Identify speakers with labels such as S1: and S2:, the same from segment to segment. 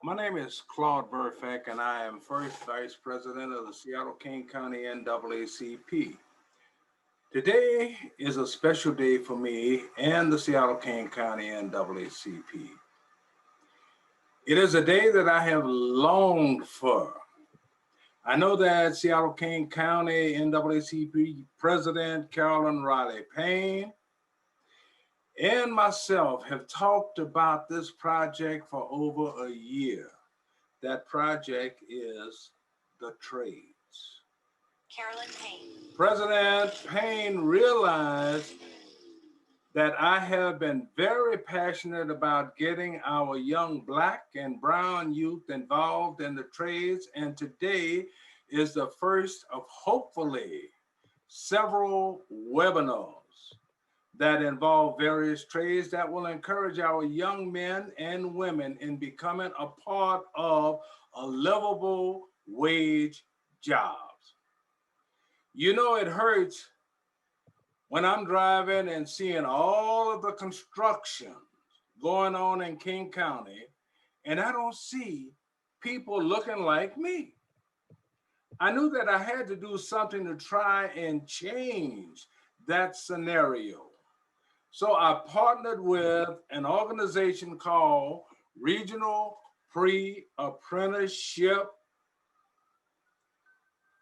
S1: My name is Claude Burfeck, and I am first vice president of the Seattle King County NAACP. Today is a special day for me and the Seattle King County NAACP. It is a day that I have longed for. I know that Seattle King County NAACP President Carolyn Riley Payne and myself have talked about this project for over a year. That project is the trades. Carolyn Payne. President Payne realized that I have been very passionate about getting our young Black and brown youth involved in the trades, and today is the first of hopefully several webinars that involve various trades that will encourage our young men and women in becoming a part of a livable wage jobs. You know, it hurts when I'm driving and seeing all of the construction going on in King County, and I don't see people looking like me. I knew that I had to do something to try and change that scenario. So I partnered with an organization called Regional Pre-Apprenticeship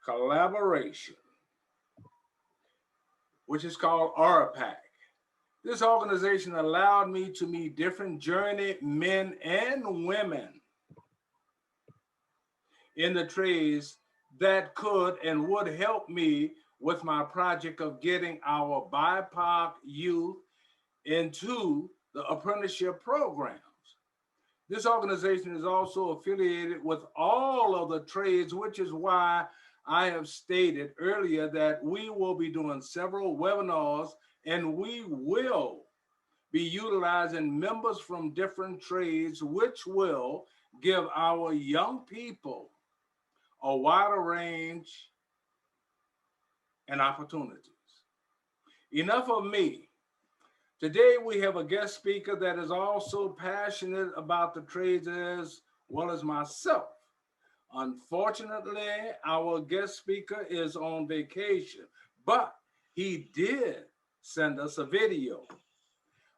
S1: Collaboration, which is called RPAC. This organization allowed me to meet different journey men and women in the trades that could and would help me with my project of getting our BIPOC youth into the apprenticeship programs. This organization is also affiliated with all of the trades, which is why I have stated earlier that we will be doing several webinars and we will be utilizing members from different trades, which will give our young people a wider range and opportunities. Enough of me. Today, we have a guest speaker that is also passionate about the trades as well as myself. Unfortunately, our guest speaker is on vacation, but he did send us a video.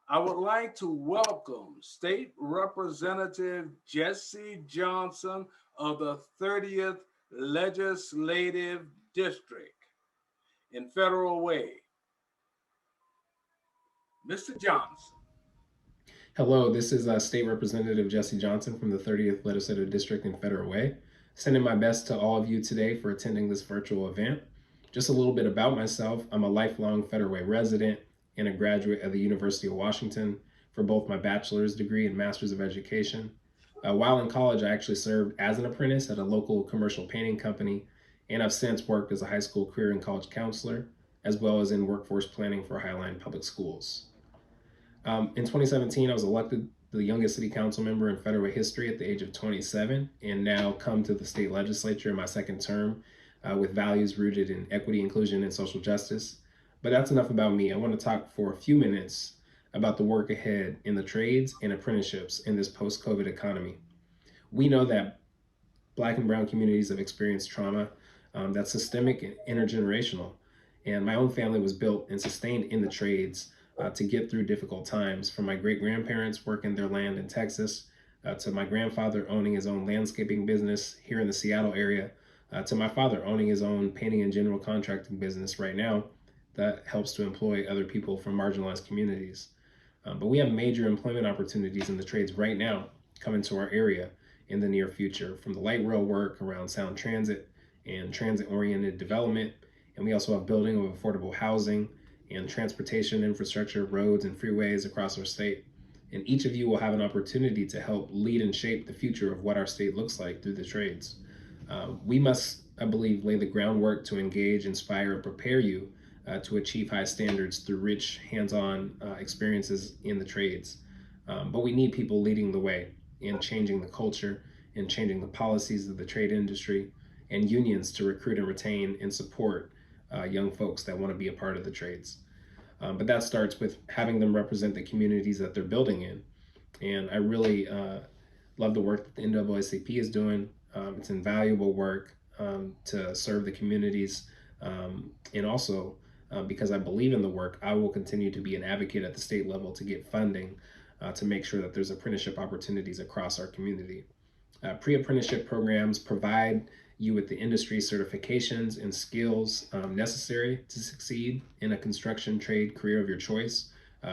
S1: I would like to welcome State Representative Jesse Johnson of the 30th Legislative District in Federal Way. Mr. Johnson.
S2: Hello, this is State Representative Jesse Johnson from the 30th Legislative District in Federal Way. Sending my best to all of you today for attending this virtual event. Just a little bit about myself. I'm a lifelong Federal Way resident and a graduate of the University of Washington for both my bachelor's degree and master's of education. While in college, I actually served as an apprentice at a local commercial painting company, and I've since worked as a high school career and college counselor, as well as in workforce planning for Highline Public Schools. In 2017, I was elected the youngest city council member in Federal history at the age of 27, and now come to the state legislature in my second term with values rooted in equity, inclusion, and social justice. But that's enough about me. I want to talk for a few minutes about the work ahead in the trades and apprenticeships in this post-COVID economy. We know that Black and brown communities have experienced trauma that's systemic and intergenerational. And my own family was built and sustained in the trades to get through difficult times, from my great-grandparents working their land in Texas, to my grandfather owning his own landscaping business here in the Seattle area, to my father owning his own painting and general contracting business right now that helps to employ other people from marginalized communities. But we have major employment opportunities in the trades right now coming to our area in the near future, from the light rail work around sound transit and transit-oriented development. And we also have building of affordable housing and transportation infrastructure, roads and freeways across our state. And each of you will have an opportunity to help lead and shape the future of what our state looks like through the trades. We must, I believe, lay the groundwork to engage, inspire, and prepare you to achieve high standards through rich, hands-on experiences in the trades. But we need people leading the way in changing the culture and changing the policies of the trade industry, and unions to recruit and retain and support young folks that want to be a part of the trades. But that starts with having them represent the communities that they're building in. And I really Love the work that the NAACP is doing. It's invaluable work to serve the communities. And also, because I believe in the work, I will continue to be an advocate at the state level to get funding to make sure that there's apprenticeship opportunities across our community. Pre-apprenticeship programs provide you with the industry certifications and skills necessary to succeed in a construction trade career of your choice,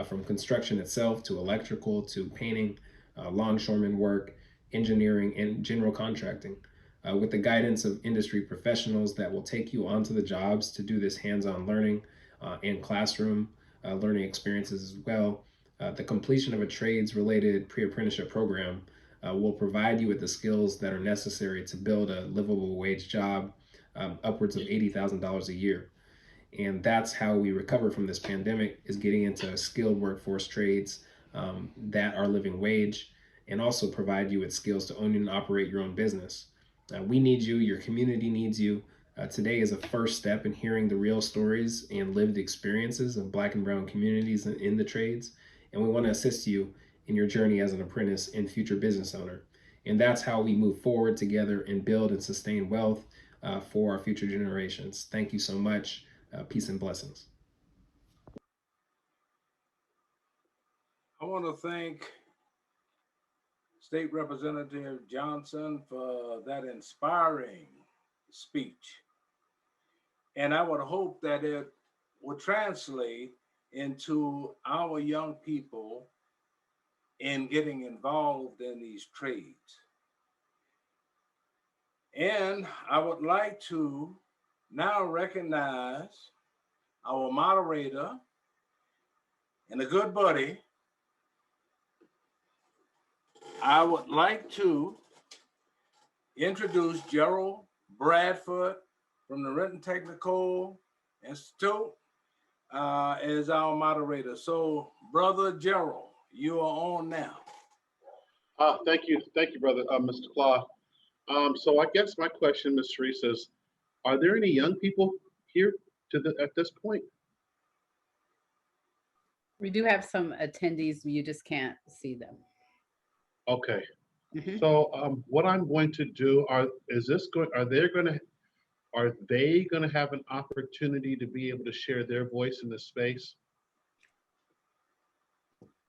S2: from construction itself to electrical to painting, longshoreman work, engineering, and general contracting. With the guidance of industry professionals that will take you onto the jobs to do this hands-on learning and classroom learning experiences as well. The completion of a trades-related pre-apprenticeship program will provide you with the skills that are necessary to build a livable wage job, upwards of $80,000 a year. And that's how we recover from this pandemic, is getting into skilled workforce trades that are living wage, and also provide you with skills to own and operate your own business. We need you, your community needs you. Today is a first step in hearing the real stories and lived experiences of Black and brown communities in the trades, and we want to assist you in your journey as an apprentice and future business owner. And that's how we move forward together and build and sustain wealth for our future generations. Thank you so much. Peace and blessings.
S1: I want to thank State Representative Johnson for that inspiring speech. And I would hope that it will translate into our young people in getting involved in these trades. And I would like to now recognize our moderator and a good buddy. I would like to introduce Gerald Bradford from the Renton Technical Institute as our moderator. So, Brother Gerald, you are on now.
S3: Thank you, brother, Mr. Claude. So I guess my question, Ms. Teresa, is, are there any young people here at this point?
S4: We do have some attendees, you just can't see them.
S3: Okay.
S4: Mhm.
S3: So what I'm going to do are they going to have an opportunity to be able to share their voice in this space?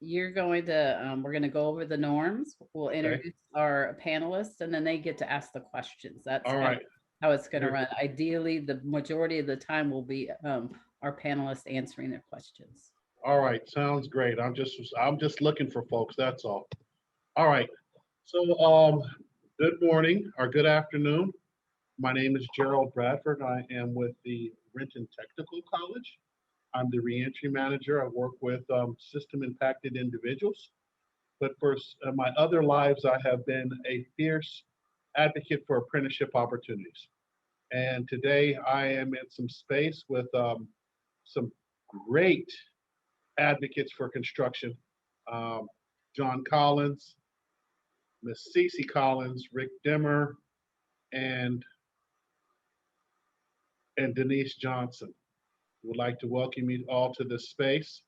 S4: We're going to go over the norms. We'll introduce our panelists, and then they get to ask the questions. That's
S3: All right.
S4: how it's going to run. Ideally, the majority of the time will be our panelists answering their questions.
S3: All right, sounds great. I'm just looking for folks, that's all. All right. So good morning or good afternoon. My name is Gerald Bradford. I am with the Renton Technical College. I'm the reentry manager. I work with system impacted individuals. But for my other lives, I have been a fierce advocate for apprenticeship opportunities. And today I am in some space with some great advocates for construction. John Collins, Miss Cece Collins, Rick Dimmer, and Denise Johnson. Would like to welcome you all to this space.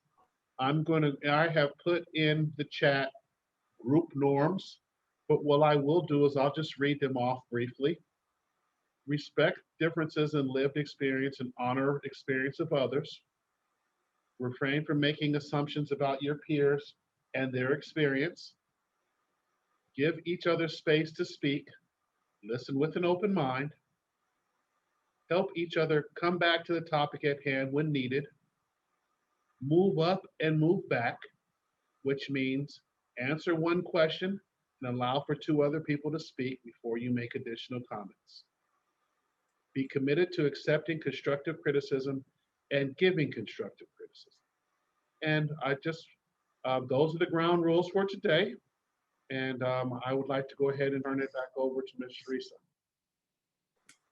S3: I have put in the chat group norms, but what I will do is I'll just read them off briefly. Respect differences in lived experience and honor experience of others. Refrain from making assumptions about your peers and their experience. Give each other space to speak. Listen with an open mind. Help each other come back to the topic at hand when needed. Move up and move back, which means answer one question and allow for two other people to speak before you make additional comments. Be committed to accepting constructive criticism and giving constructive criticism. And those are the ground rules for today. And I would like to go ahead and turn it back over to Ms. Teresa.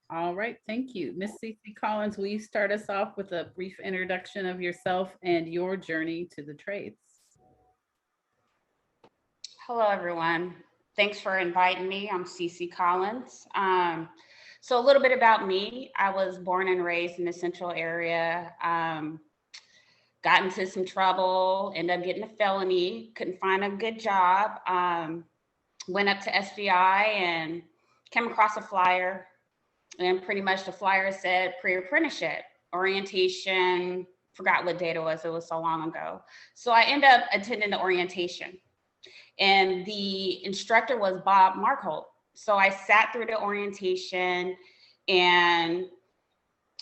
S4: All right, thank you. Ms. Cece Collins, will you start us off with a brief introduction of yourself and your journey to the trades?
S5: Hello, everyone. Thanks for inviting me. I'm Cece Collins. So a little bit about me. I was born and raised in the Central area. Got into some trouble, ended up getting a felony, couldn't find a good job. went up to SBI and came across a flyer, and pretty much the flyer said pre-apprenticeship, orientation, forgot what date it was so long ago. So I ended up attending the orientation, and the instructor was Bob Markholt. So I sat through the orientation, and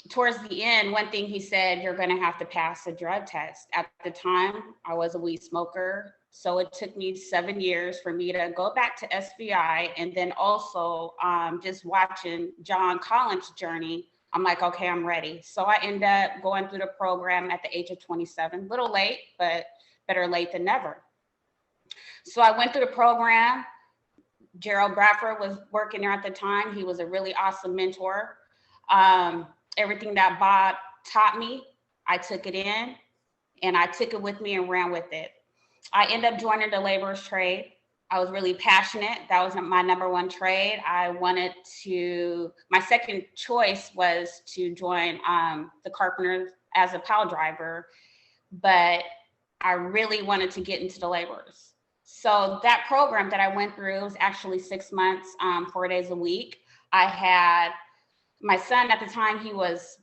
S5: towards the end, one thing he said, you're going to have to pass a drug test. At the time, I was a weed smoker. So it took me 7 years for me to go back to SBI, and then also just watching John Collins' journey. I'm like, okay, I'm ready. So I ended up going through the program at the age of 27, little late, but better late than never. So I went through the program. Gerald Bradford was working there at the time. He was a really awesome mentor. Everything that Bob taught me, I took it in, and I took it with me and ran with it. I ended up joining the laborer's trade. I was really passionate. That was my number one trade. My second choice was to join the carpenters as a pile driver, but I really wanted to get into the laborers. So that program that I went through was actually 6 months, 4 days a week. I had my son at the time, he was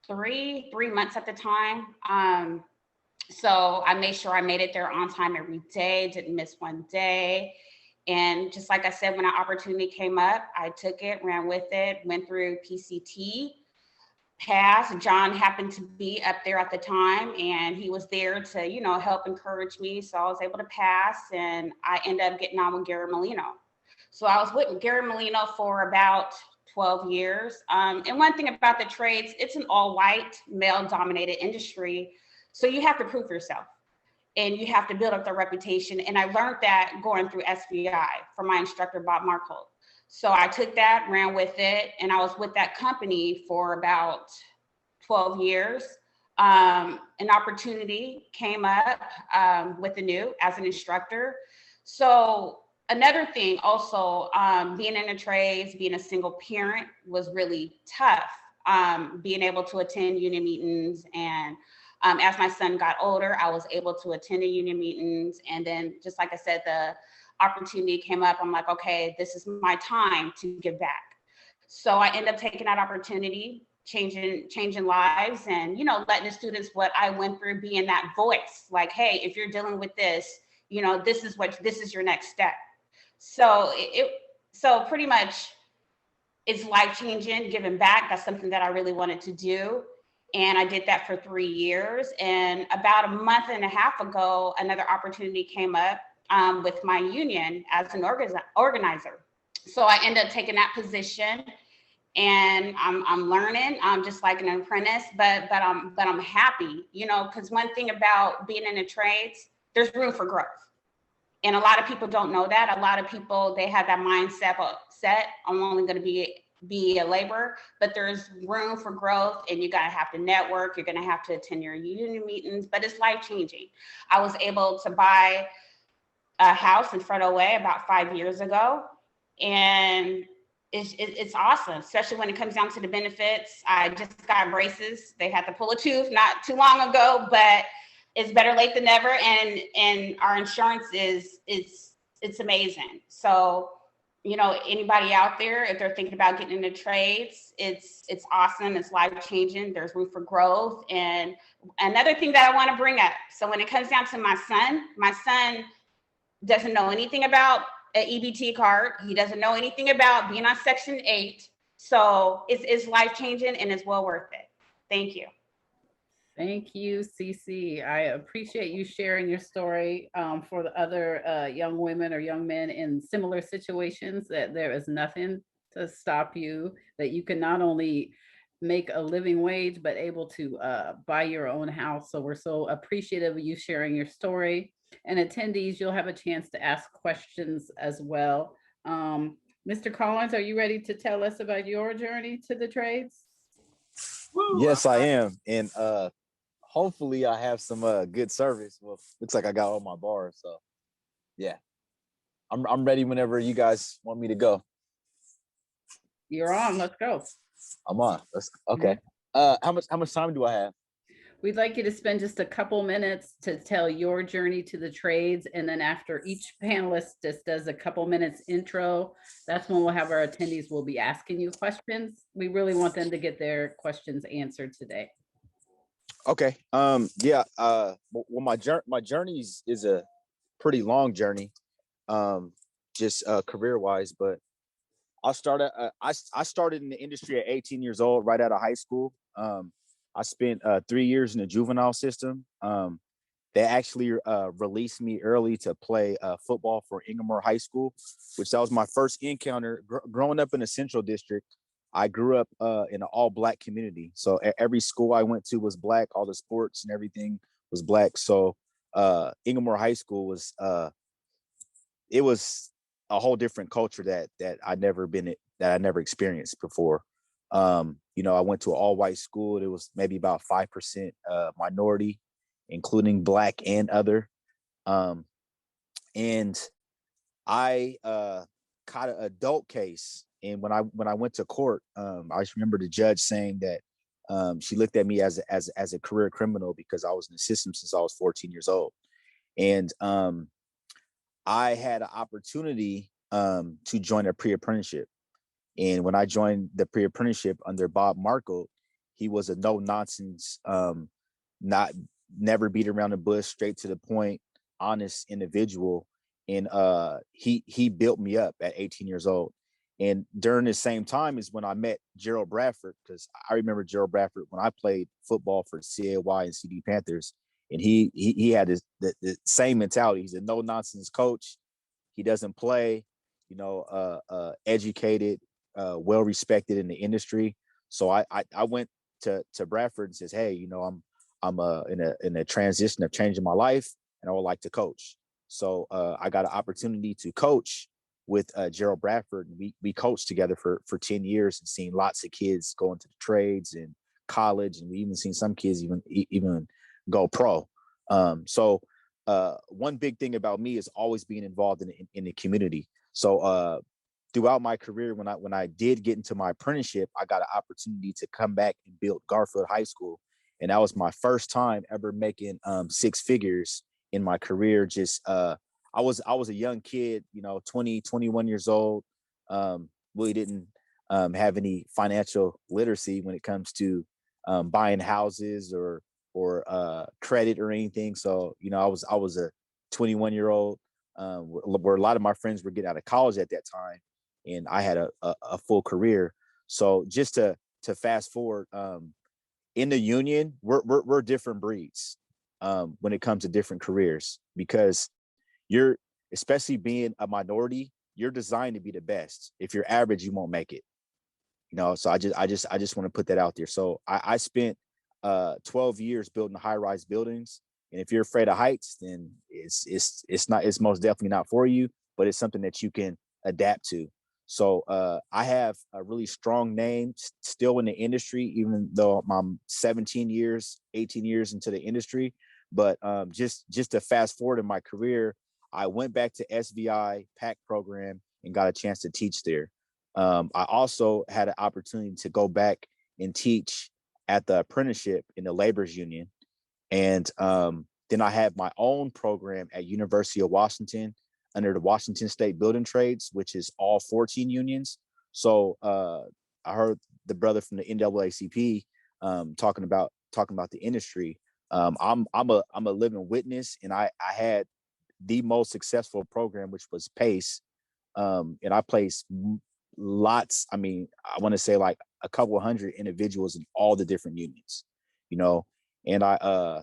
S5: three months at the time. So I made sure I made it there on time every day, didn't miss one day. And just like I said, when an opportunity came up, I took it, ran with it, went through PCT, passed. John happened to be up there at the time, and he was there to, help encourage me. So I was able to pass, and I ended up getting on with Gary Molino. So I was with Gary Molino for about 12 years. And one thing about the trades, it's an all-white, male-dominated industry. So you have to prove yourself, and you have to build up the reputation. And I learned that going through SBI from my instructor, Bob Markholt. So I took that, ran with it, and I was with that company for about 12 years. An opportunity came up with as an instructor. So another thing also, being in the trades, being a single parent was really tough. Being able to attend union meetings, and as my son got older, I was able to attend the union meetings. And then, just like I said, the opportunity came up. I'm like, okay, this is my time to give back. So I ended up taking that opportunity, changing lives, and letting the students what I went through, being that voice. Like, hey, if you're dealing with this, this is your next step. So so pretty much, it's life changing, giving back. That's something that I really wanted to do. And I did that for 3 years. And about a month and a half ago, another opportunity came up with my union as an organizer. So I ended up taking that position, and I'm learning. I'm just like an apprentice, but I'm happy, because one thing about being in the trades, there's room for growth. And a lot of people don't know that. A lot of people, they have that mindset set, I'm only going to be a laborer, but there's room for growth, and you're going to have to network. You're going to have to attend your union meetings, but it's life changing. I was able to buy a house in Freddo Way about 5 years ago, and it's awesome, especially when it comes down to the benefits. I just got braces. They had to pull a tooth not too long ago, but it's better late than never. And our insurance it's amazing. So, anybody out there, if they're thinking about getting into trades, it's awesome. It's life changing. There's room for growth. And another thing that I want to bring up. So when it comes down to my son doesn't know anything about an EBT card. He doesn't know anything about being on Section 8. So it's life changing, and it's well worth it. Thank you.
S4: Thank you, Cece. I appreciate you sharing your story for the other young women or young men in similar situations, that there is nothing to stop you, that you can not only make a living wage, but able to buy your own house. So we're so appreciative of you sharing your story. And attendees, you'll have a chance to ask questions as well. Mr. Collins, are you ready to tell us about your journey to the trades?
S6: Yes, I am. And hopefully I have some good service. Well, looks like I got all my bars. So yeah, I'm ready whenever you guys want me to go.
S4: You're on. Let's go.
S6: I'm on. Okay. How much time do I have?
S4: We'd like you to spend just a couple minutes to tell your journey to the trades. And then after each panelist just does a couple minutes intro, that's when we'll have our attendees will be asking you questions. We really want them to get their questions answered today.
S6: Okay. Yeah. Well, my journey is a pretty long journey, just career wise. But I started in the industry at 18 years old, right out of high school. I spent 3 years in the juvenile system. They actually released me early to play football for Inglemoor High School, which that was my first encounter. Growing up in the Central District, I grew up in an all-black community. So every school I went to was black. All the sports and everything was black. So Inglemoor High School was it was a whole different culture that I never experienced before. I went to an all-white school. It was maybe about 5% minority, including black and other. And I caught an adult case. And when I went to court, I just remember the judge saying that she looked at me as a career criminal because I was in the system since I was 14 years old. And I had an opportunity to join a pre-apprenticeship. And when I joined the pre-apprenticeship under Bob Markle, he was a no-nonsense, never beat around the bush, straight to the point, honest individual. And he built me up at 18 years old. And during the same time is when I met Gerald Bradford, because I remember Gerald Bradford when I played football for CAY and CD Panthers. And he had the same mentality. He's a no-nonsense coach. He doesn't play, educated, well-respected in the industry. So I went to Bradford and says, hey, I'm in a transition of changing my life, and I would like to coach. So I got an opportunity to coach with Gerald Bradford. We coached together for 10 years and seen lots of kids go into the trades and college, and we even seen some kids even go pro. So one big thing about me is always being involved in the community. So throughout my career, when I did get into my apprenticeship, I got an opportunity to come back and build Garfield High School. And that was my first time ever making six figures in my career. Just I was a young kid, 20, 21 years old. Really didn't have any financial literacy when it comes to buying houses or credit or anything. So, I was a 21-year-old where a lot of my friends were getting out of college at that time, and I had a full career. So just to fast forward, in the union, we're different breeds when it comes to different careers, because you're, especially being a minority, you're designed to be the best. If you're average, you won't make it. So I just want to put that out there. So I spent 12 years building high-rise buildings. And if you're afraid of heights, then it's most definitely not for you, but it's something that you can adapt to. So I have a really strong name still in the industry, even though I'm 18 years into the industry. But just to fast forward in my career, I went back to SVI PAC program and got a chance to teach there. I also had an opportunity to go back and teach at the apprenticeship in the laborers union. And then I had my own program at University of Washington under the Washington State Building Trades, which is all 14 unions. So I heard the brother from the NAACP talking about the industry. I'm a living witness, and I had the most successful program, which was PACE. And I placed lots. I want to say like a couple hundred individuals in all the different unions, and I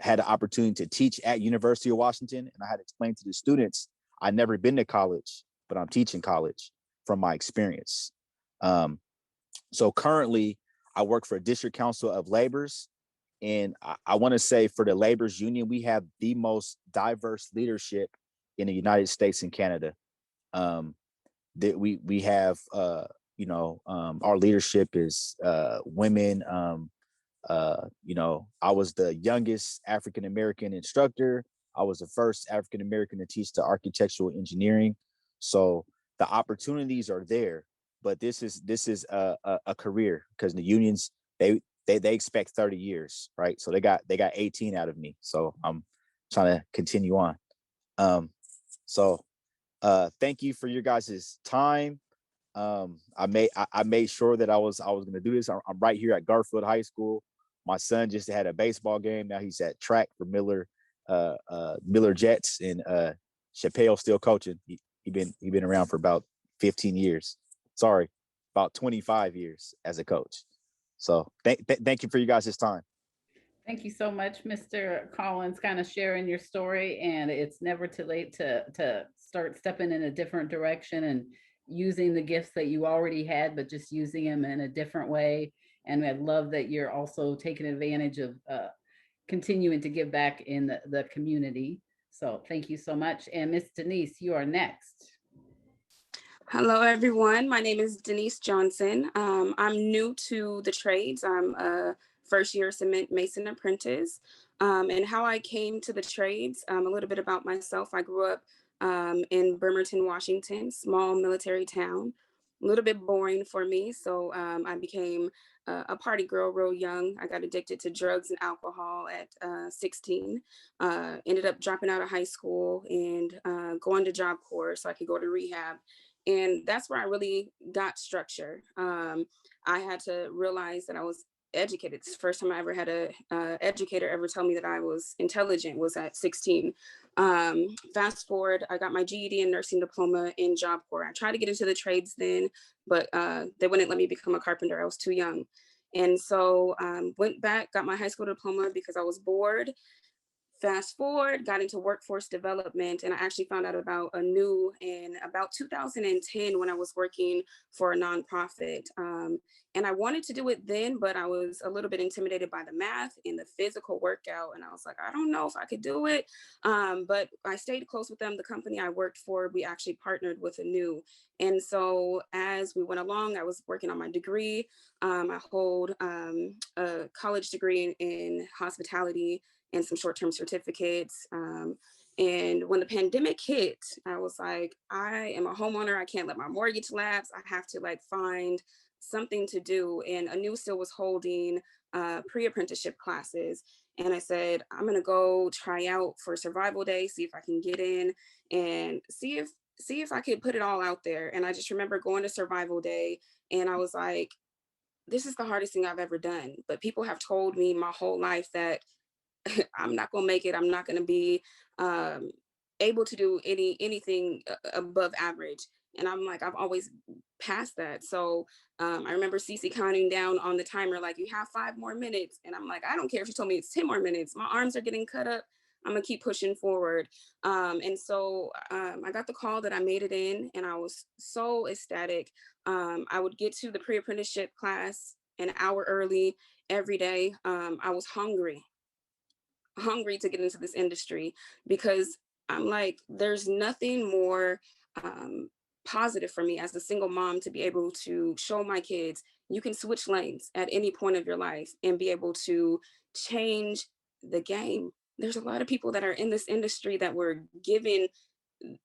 S6: had the opportunity to teach at University of Washington, and I had to explain to the students, I'd never been to college, but I'm teaching college from my experience. So currently I work for a district council of laborers, and I want to say for the laborers union, we have the most diverse leadership in the United States and Canada. That we have, our leadership is women. I was the youngest African-American instructor. I was the first African-American to teach the architectural engineering. So the opportunities are there, but this is a career, because the unions, they expect 30 years, right? So they got 18 out of me. So I'm trying to continue on. So thank you for your guys' time. I made sure that I was going to do this. I'm right here at Garfield High School. My son just had a baseball game. Now he's at track for Miller Jets, and Chappelle's still coaching. He been around for about 15 years. Sorry, about 25 years as a coach. So thank you for you guys' time.
S4: Thank you so much, Mr. Collins, kind of sharing your story. And it's never too late to start stepping in a different direction and using the gifts that you already had, but just using them in a different way. And I love that you're also taking advantage of continuing to give back in the community. So thank you so much. And Miss Denise, you are next.
S7: Hello, everyone. My name is Denise Johnson. I'm new to the trades. I'm a first-year cement mason apprentice. And how I came to the trades, a little bit about myself. I grew up in Bremerton, Washington, small military town. A little bit boring for me, so I became a party girl real young. I got addicted to drugs and alcohol at 16. Ended up dropping out of high school and going to Job Corps so I could go to rehab. And that's where I really got structure. I had to realize that I was educated. It's the first time I ever had a educator ever tell me that I was intelligent was at 16. Fast forward, I got my GED and nursing diploma in Job Corps. I tried to get into the trades then, but they wouldn't let me become a carpenter. I was too young. And so went back, got my high school diploma because I was bored. Fast forward, got into workforce development, and I actually found out about ANU in about 2010 when I was working for a nonprofit. And I wanted to do it then, but I was a little bit intimidated by the math and the physical workout. And I was like, I don't know if I could do it. But I stayed close with them. The company I worked for, we actually partnered with ANU. And so as we went along, I was working on my degree. I hold a college degree in hospitality and some short-term certificates. And when the pandemic hit, I was like, I am a homeowner. I can't let my mortgage lapse. I have to find something to do. And ANU still was holding pre-apprenticeship classes. And I said, I'm gonna go try out for Survival Day, see if I can get in and see if I could put it all out there. And I just remember going to Survival Day and I was like, this is the hardest thing I've ever done. But people have told me my whole life that I'm not gonna make it. I'm not gonna be able to do anything above average. And I'm like, I've always passed that. So I remember CC counting down on the timer, like, you have 5 more minutes. And I'm like, I don't care if you told me it's 10 more minutes. My arms are getting cut up. I'm gonna keep pushing forward. And so I got the call that I made it in, and I was so ecstatic. I would get to the pre-apprenticeship class an hour early every day. I was hungry to get into this industry because I'm like, there's nothing more positive for me as a single mom to be able to show my kids you can switch lanes at any point of your life and be able to change the game. There's a lot of people that are in this industry that were given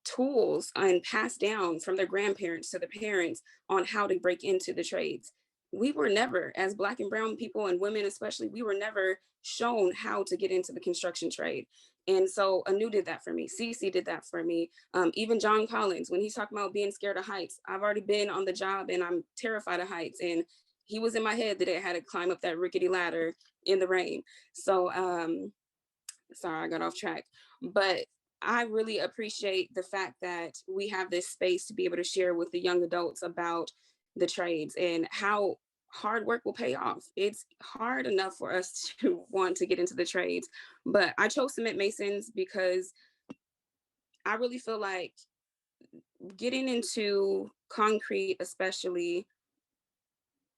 S7: tools and passed down from their grandparents to the parents on how to break into the trades. We were never, as Black and brown people and women especially, we were never shown how to get into the construction trade. And so ANU did that for me. CC did that for me. Even John Collins, when he's talking about being scared of heights, I've already been on the job and I'm terrified of heights. And he was in my head that I had to climb up that rickety ladder in the rain. So sorry, I got off track. But I really appreciate the fact that we have this space to be able to share with the young adults about the trades and how hard work will pay off. It's hard enough for us to want to get into the trades, but I chose cement masons because I really feel like getting into concrete especially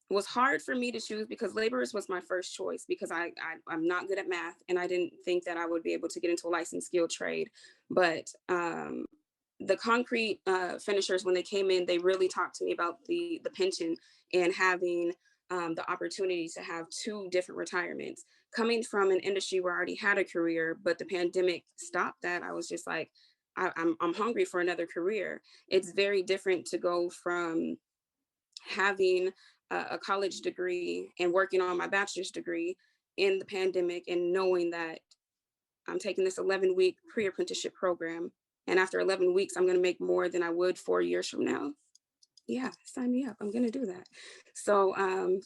S7: was hard for me to choose because laborers was my first choice because I'm not good at math and I didn't think that I would be able to get into a licensed skilled trade. But the concrete finishers, when they came in, they really talked to me about the pension and having the opportunity to have 2 different retirements. Coming from an industry where I already had a career, but the pandemic stopped that, I was just like, I'm hungry for another career. It's very different to go from having a college degree and working on my bachelor's degree in the pandemic, and knowing that I'm taking this 11-week pre-apprenticeship program. And after 11 weeks, I'm going to make more than I would 4 years from now. Yeah, sign me up. I'm going to do that. So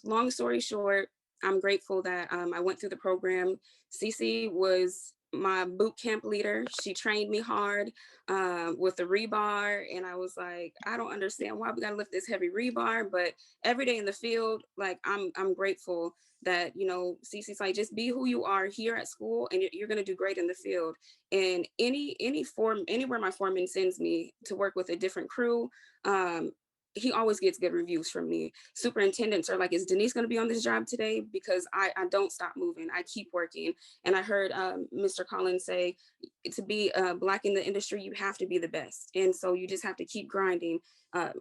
S7: long story short, I'm grateful that I went through the program. Cece was my boot camp leader. She trained me hard with the rebar. And I was like, I don't understand why we got to lift this heavy rebar. But every day in the field, like I'm grateful that, you know, Cece's like, just be who you are here at school and you're going to do great in the field. And anywhere my foreman sends me to work with a different crew, he always gets good reviews from me. Superintendents are like, is Denise going to be on this job today? Because I don't stop moving. I keep working. And I heard Mr. Collins say, to be Black in the industry, you have to be the best. And so you just have to keep grinding,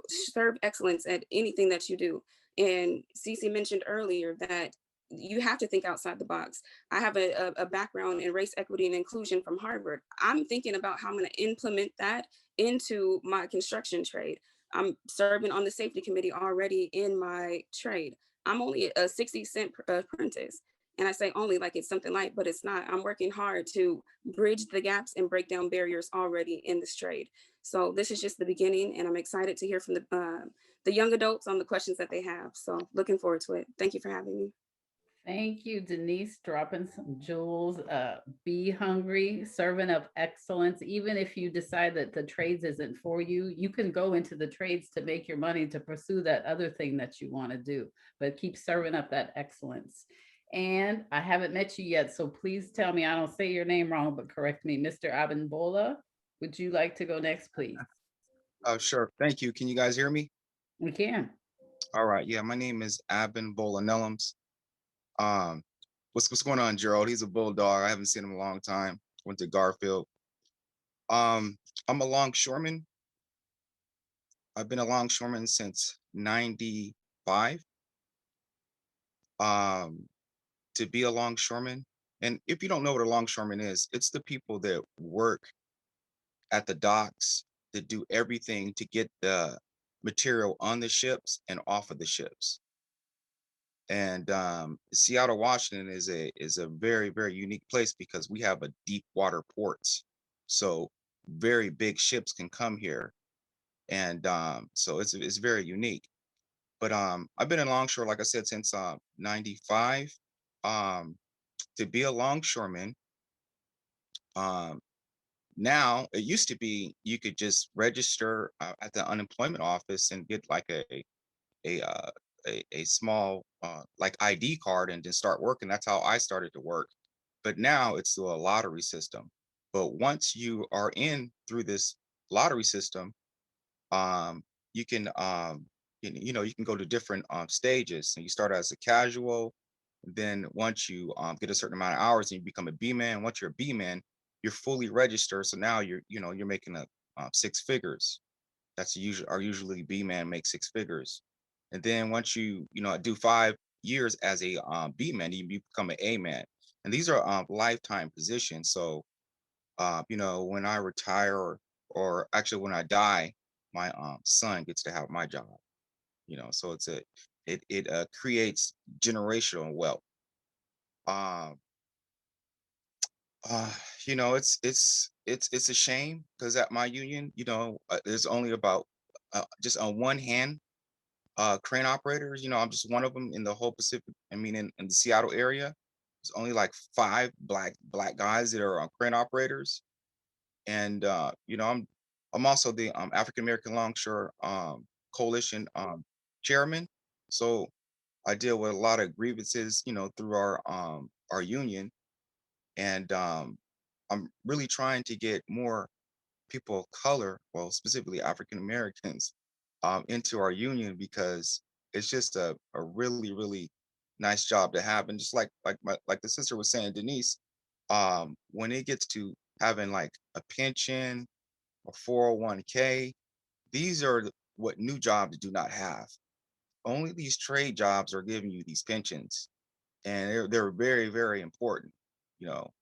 S7: serve excellence at anything that you do. And Cece mentioned earlier that you have to think outside the box. I have a background in race, equity, and inclusion from Harvard. I'm thinking about how I'm going to implement that into my construction trade. I'm serving on the safety committee already in my trade. I'm only a 60-cent apprentice. And I say only like it's something light, but it's not. I'm working hard to bridge the gaps and break down barriers already in this trade. So this is just the beginning, and I'm excited to hear from the young adults on the questions that they have. So looking forward to it. Thank you for having me.
S4: Thank you, Denise, dropping some jewels. Be hungry, servant of excellence. Even if you decide that the trades isn't for you, you can go into the trades to make your money to pursue that other thing that you want to do, but keep serving up that excellence. And I haven't met you yet, so please tell me I don't say your name wrong, but correct me. Mr. Abimbola, would you like to go next, please?
S8: Oh, sure. Thank you. Can you guys hear me?
S4: We can.
S8: All right. Yeah, my name is Abin Bolanellums. What's going on, Gerald? He's a bulldog. I haven't seen him in a long time. Went to Garfield. I'm a longshoreman. I've been a longshoreman since '95. To be a longshoreman, and if you don't know what a longshoreman is, it's the people that work at the docks that do everything to get the material on the ships and off of the ships. And Seattle, Washington is a very, very unique place because we have a deep water ports. So very big ships can come here. And so it's very unique. But I've been in longshore, like I said, since '95. To be a longshoreman, now it used to be you could just register at the unemployment office and get like a uh, a small like ID card and then start working. That's how I started to work. But now it's through a lottery system. But once you are in through this lottery system, um, you can you can go to different stages. And you start as a casual. Then once you get a certain amount of hours and you become a B-man. Once you're a B-man, you're fully registered. So now you're making a six figures. That's usually B-man makes six figures. And then once you do 5 years as a B-man, you become an A-man. And these are lifetime positions. So when I retire or actually when I die, my son gets to have my job. So it creates generational wealth. Um, uh, it's a shame because at my union, there's only about just on one hand crane operators. I'm just one of them in the whole Pacific. I mean, in the Seattle area, there's only like 5 black guys that are crane operators. And I'm also the African American Longshore Coalition chairman. So I deal with a lot of grievances, through our union, and I'm really trying to get more people of color, well, specifically African Americans, into our union because it's just a really, really nice job to have. And just like the sister was saying, Denise, when it gets to having like a pension or 401k, these are what new jobs do not have. Only these trade jobs are giving you these pensions, and they're very, very important. You know,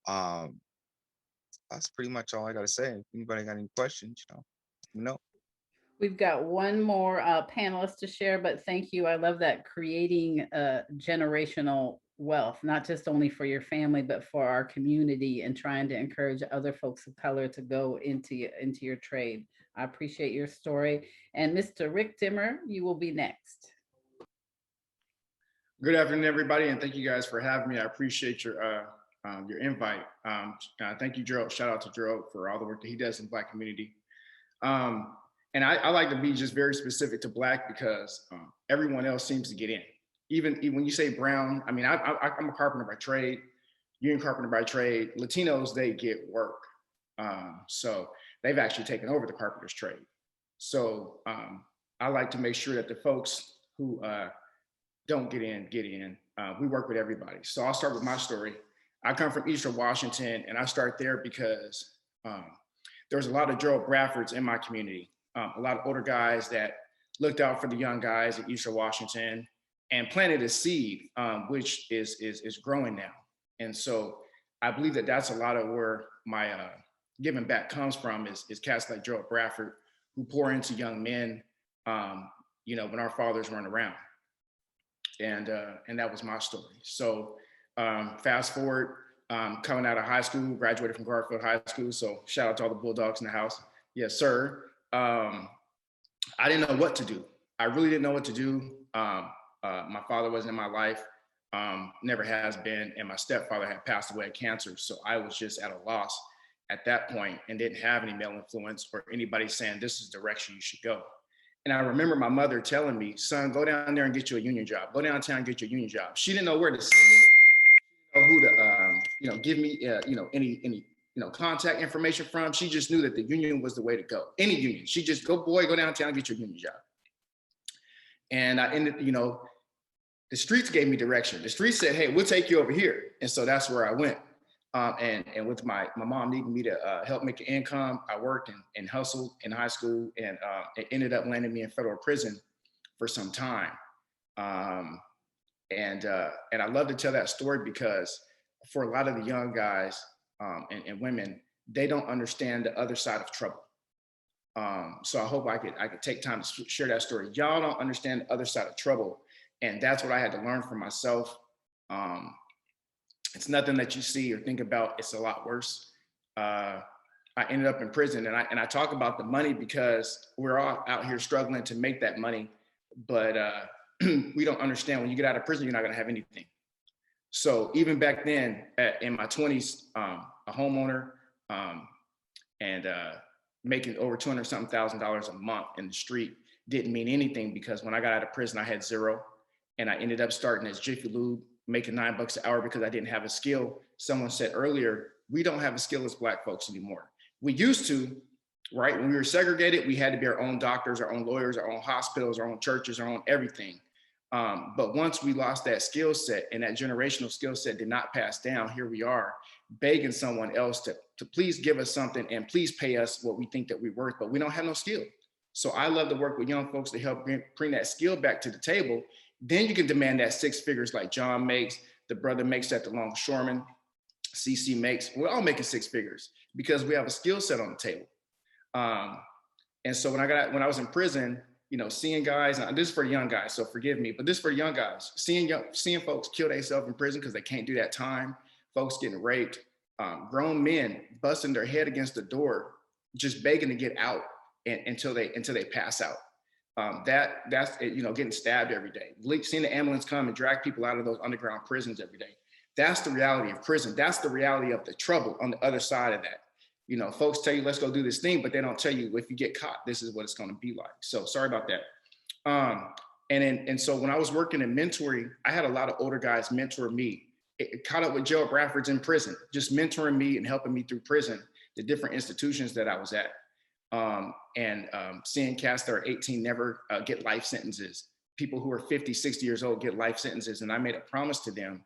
S8: um, that's pretty much all I got to say. If anybody got any questions, let me know.
S4: We've got one more panelist to share, but thank you. I love that, creating generational wealth, not just only for your family, but for our community, and trying to encourage other folks of color to go into your trade. I appreciate your story. And Mr. Rick Dimmer, you will be next.
S9: Good afternoon, everybody, and thank you guys for having me. I appreciate your invite. Thank you, Gerald. Shout out to Gerald for all the work that he does in the Black community. And I like to be just very specific to Black because everyone else seems to get in. Even when you say brown, I mean, I'm a carpenter by trade, union carpenter by trade. Latinos, they get work. So they've actually taken over the carpenter's trade. So I like to make sure that the folks who don't get in. We work with everybody. So I'll start with my story. I come from Eastern Washington, and I start there because there's a lot of Gerald Bradfords in my community. A lot of older guys that looked out for the young guys in Eastern Washington and planted a seed, which is growing now. And so I believe that that's a lot of where my giving back comes from is cats like Gerald Bradford, who pour into young men, when our fathers weren't around. And that was my story. So fast forward, coming out of high school, graduated from Garfield High School. So shout out to all the Bulldogs in the house. Yes, sir. I didn't know what to do. I really didn't know what to do. My father wasn't in my life, never has been. And my stepfather had passed away of cancer. So I was just at a loss at that point and didn't have any male influence or anybody saying, this is the direction you should go. And I remember my mother telling me, son, go down there and get you a union job. Go downtown and get your union job. She didn't know where to send me, who to, give me, any contact information from. She just knew that the union was the way to go. Any union. She just go downtown and get your union job. And I ended, the streets gave me direction. The streets said, hey, we'll take you over here. And so that's where I went. And with my mom needing me to help make an income, I worked and hustled in high school, and it ended up landing me in federal prison for some time. And I love to tell that story because for a lot of the young guys and women, they don't understand the other side of trouble. So I hope I could take time to share that story. Y'all don't understand the other side of trouble. And that's what I had to learn for myself. It's nothing that you see or think about. It's a lot worse. I ended up in prison, and I talk about the money because we're all out here struggling to make that money, but we don't understand when you get out of prison, you're not gonna have anything. So even back then, in my 20s, a homeowner and making over $200,000 a month in the street didn't mean anything, because when I got out of prison, I had zero, and I ended up starting as Jiffy Lube, making $9 an hour because I didn't have a skill. Someone said earlier, we don't have a skill as Black folks anymore. We used to, right? When we were segregated, we had to be our own doctors, our own lawyers, our own hospitals, our own churches, our own everything. But once we lost that skill set and that generational skill set did not pass down, here we are begging someone else to please give us something and please pay us what we think that we're worth, but we don't have no skill. So I love to work with young folks to help bring that skill back to the table. Then you can demand that 6 figures like John makes, the brother makes at the Longshoreman, CC makes. We're all making 6 figures because we have a skill set on the table. And so when I was in prison, seeing guys, and this is for young guys, so forgive me, but this is for young guys, seeing folks kill themselves in prison because they can't do that time, folks getting raped, grown men busting their head against the door, just begging to get out until they pass out. That's getting stabbed every day, seeing the ambulance come and drag people out of those underground prisons every day. That's the reality of prison. That's the reality of the trouble on the other side of that. Folks tell you, let's go do this thing, but they don't tell you, if you get caught, this is what it's going to be like. So sorry about that. And so when I was working in mentoring, I had a lot of older guys mentor me. It caught up with Gerald Bradford's in prison, just mentoring me and helping me through prison, the different institutions that I was at. Seeing cats that are 18 never get life sentences. People who are 50, 60 years old get life sentences. And I made a promise to them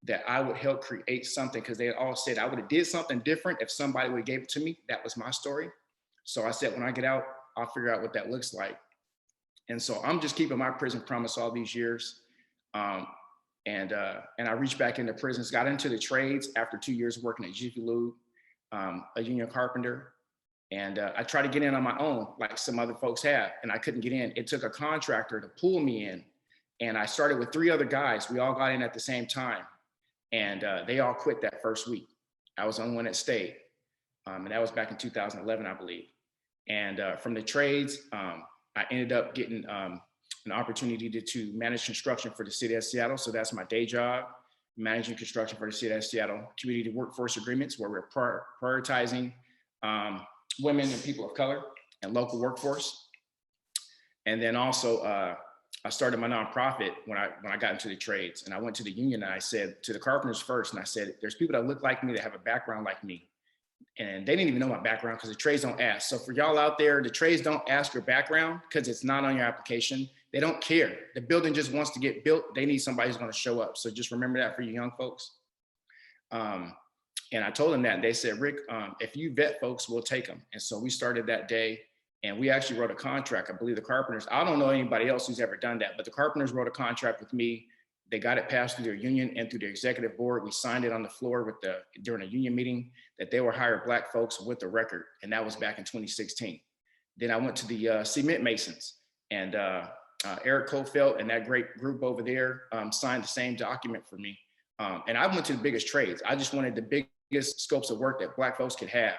S9: that I would help create something, because they all said I would have did something different if somebody would have gave it to me. That was my story. So I said, when I get out, I'll figure out what that looks like. And so I'm just keeping my prison promise all these years. And I reached back into prisons, got into the trades after 2 years working at Jiffy Lube, a union carpenter. And I tried to get in on my own, like some other folks have, and I couldn't get in. It took a contractor to pull me in. And I started with 3 other guys. We all got in at the same time. And they all quit that first week. I was the only one that stayed. And that was back in 2011, I believe. And from the trades, I ended up getting an opportunity to manage construction for the city of Seattle. So that's my day job, managing construction for the city of Seattle. Community workforce agreements, where we're prioritizing women and people of color and local workforce. And then also, I started my nonprofit when I got into the trades, and I went to the union and I said to the carpenters first, and I said, there's people that look like me that have a background like me. And they didn't even know my background because the trades don't ask. So for y'all out there, the trades don't ask your background because it's not on your application. They don't care. The building just wants to get built. They need somebody who's going to show up. So just remember that for you young folks. And I told them that, and they said, Rick, if you vet folks, we'll take them. And so we started that day, and we actually wrote a contract. I believe the carpenters, I don't know anybody else who's ever done that, but the carpenters wrote a contract with me. They got it passed through their union and through their executive board. We signed it on the floor during a union meeting that they will hire Black folks with a record. And that was back in 2016. Then I went to the cement masons, and Eric Kofelt and that great group over there signed the same document for me. And I went to the biggest trades. I just wanted the biggest scopes of work that Black folks could have.